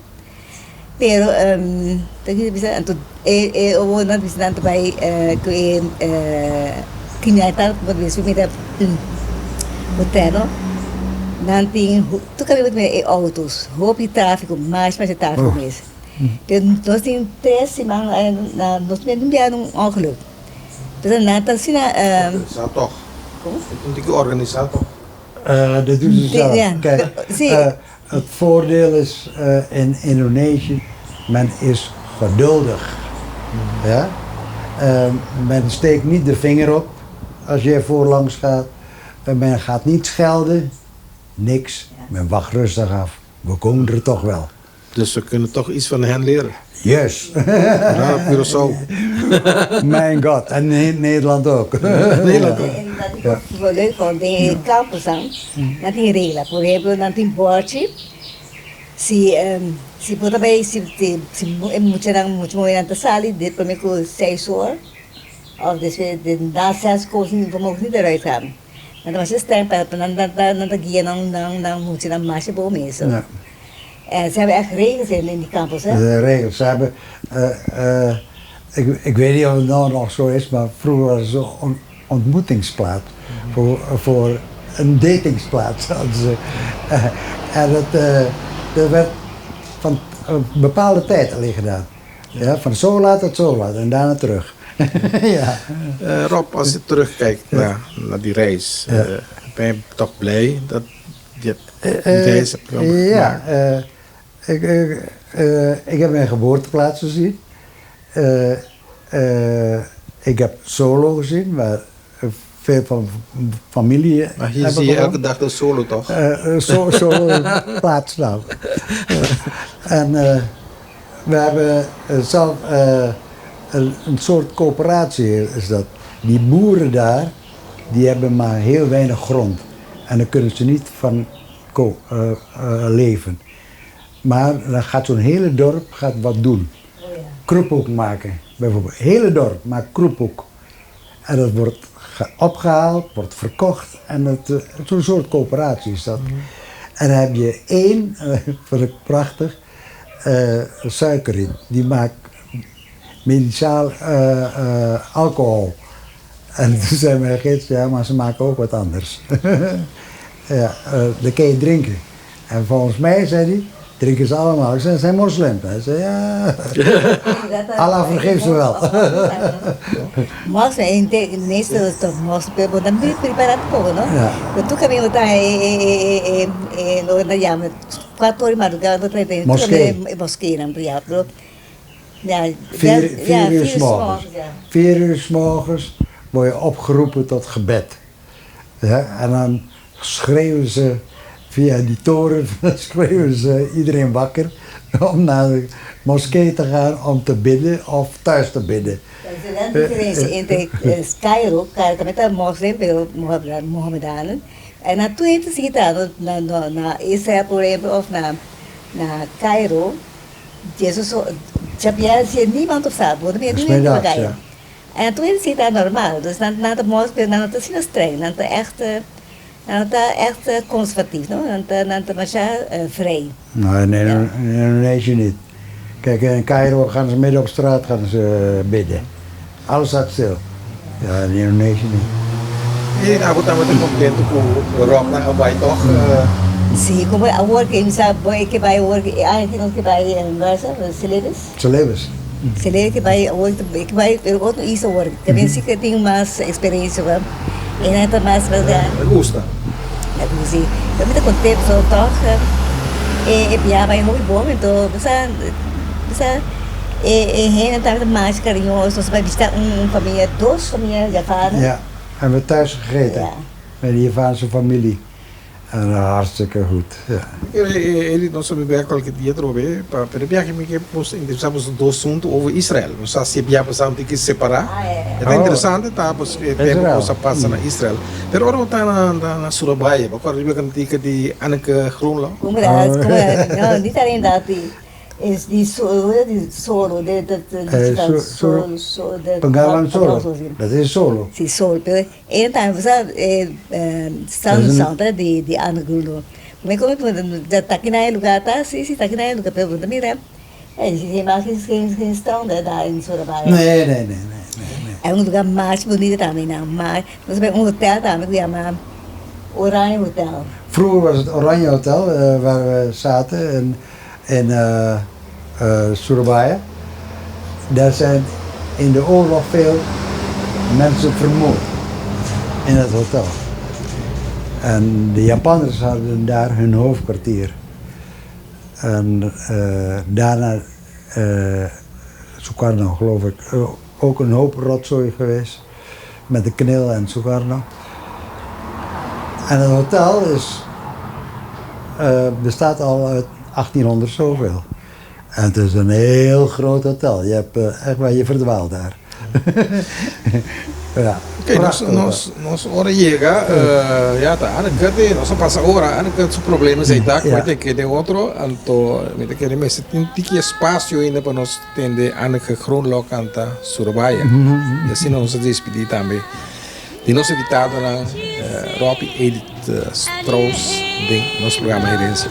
Pero tem bisa anto o não bisa anto vai que nem tá por isso me dá boteno. Nanti, tu kan met auto's, hoop je tráfico, mais tráfico mesmo. Nós temos 3 semanas, nós temos um ongeluk. Dus na dat zien Organisator toch? Kom? Een organisator toch? Dat doen ze zelf. Ja. Kijk, het voordeel is in Indonesië, men is geduldig. Ja? Men steekt niet de vinger op als je voorlangs gaat. Men gaat niet schelden. Niks, men wacht rustig af. We komen er toch wel. Dus we kunnen toch iets van hen leren. Yes. Ja, Curaçao. Mijn god, en Nederland ook. Nederland ook. En dat ik ook leuk vond, de campus dan, dat die regelen. Voor hebben dan een bordje. Si puta bij, moet je mooi aan de sali, dit probeer ik 6 uur. Of dus na 6 kozen, we mogen niet eruit gaan. Dan was het tijd dat dan guia dan moet je dan maasje boven meestal. Ja. Ze hebben echt regels in die campus, hè? De regels, ze hebben, ik weet niet of het nou nog zo is, maar vroeger was het zo'n ontmoetingsplaats. Voor een datingsplaats hadden ze. En dat werd van een bepaalde tijd alleen gedaan. Ja, van zo laat tot zo laat en daarna terug. Ja. Rob, als je terugkijkt naar die reis, ben je toch blij dat je die reis hebt gemaakt? Ja, ik heb mijn geboorteplaats gezien. Ik heb Solo gezien, waar veel van familie. Maar hier zie je elke dag de Solo toch? Solo plaats nou. En we hebben zelf een soort coöperatie is dat. Die boeren daar, die hebben maar heel weinig grond. En dan kunnen ze niet van leven. Maar dan gaat zo'n hele dorp wat doen. Kroephoek maken, bijvoorbeeld. Hele dorp maakt kroephoek. En dat wordt opgehaald, wordt verkocht. En zo'n soort coöperatie is dat. En dan heb je één, vind ik prachtig, suiker in. Die maakt medicaal alcohol. En toen zei mijn gids, ja, maar ze maken ook wat anders. Ja, dat kan je drinken. En volgens mij, zei hij, drinken ze allemaal. Ik zei, ze zijn moslim. Hij zei, ja, Allah vergeeft ze wel. Mas nesse nosso povo também preparado pouco, não? Ja. Tu caminho tá no já 4 horas madrugada para ter moskee dan ja. Ja, 4 uur 's morgens. ja. 4 uur 's morgens word je opgeroepen tot gebed. Ja, en dan schreeuwen ze via die toren, schreeuwen ze iedereen wakker om naar de moskee te gaan om te bidden of thuis te bidden. De diferença entre Cairo também tá moslim pelo Mohammedanen. En na toen het ziet na Israël, por exemplo, of na Cairo, Jesus sabia se niemand op staat worden, maar niet meer te en toen is het normaal, dus na de moslim, na het is streng, na het echt conservatief, no? Na het masha vrij. Nou, nee, in Indonesië niet. Kijk, in Cairo gaan ze midden op straat gaan ze bidden. Alles staat stil. Ja, in Indonesië niet. Hier, aku tahu itu mungkin tuh rock na kabay toch? Sim, como a work, sabe, que vai work, que vai em Gaza, Celebes. Celebes. Celebes que vai work, que vai, eu gosto isso work. Também sim que tenho mais experiência, vai. E não é mais para dar. Me gusta. É assim, eu me dou tempo só toca. E já vai muito bom, então você gente tá mais carinhoso, você vai visitar família, 2 famílias já falam. Ja, Hebben we thuis gegeten. Ja. Met de Javaanse familie. En hartstikke goed. Ja. Ele não soube bem qual que dia trouxe, para viajar que nós interessamos do assunto over Israel. Nós já se viajamos que separar. É interessante, tá? Porque tempo que passa na Israel. Pero agora está na Surabaya, agora eu vejo que de Anneke Groenlo. Como não, niet alleen dat is die solo, Bengawan Solo. Dat is Solo. Sim, solo. Pero ele tá Santa de Ana Gulo. Mas como já tá aqui na lugar, tá? Sim, tá aqui na lugar. Pergunta me né? Você mais que estão da em Surabaya. Nee. É lugar mais bonito também, não. Mas nós temos hotel também que chama Oranje Hotel. Vroeger was het Oranje Hotel, waar we zaten in Surabaya. Daar zijn in de oorlog veel mensen vermoord in het hotel. En de Japanners hadden daar hun hoofdkwartier. En daarna Sukarno, geloof ik, ook een hoop rotzooi geweest met de Knil en Sukarno. En het hotel bestaat al uit 1800 zoveel. En het is een heel groot hotel. Je hebt echt waar je verdwaalt daar. Ja. Ok, nós hora chega, já tá, nós passa hora, os problemas aí tá, mas tem que de outro, então, me que mais tem que espaço ainda para nós atender Anneke Groenlo canta Surabaya. E assim nós despedir também. De nosso invitado na Rob Edith Strauss de nosso programa Herência.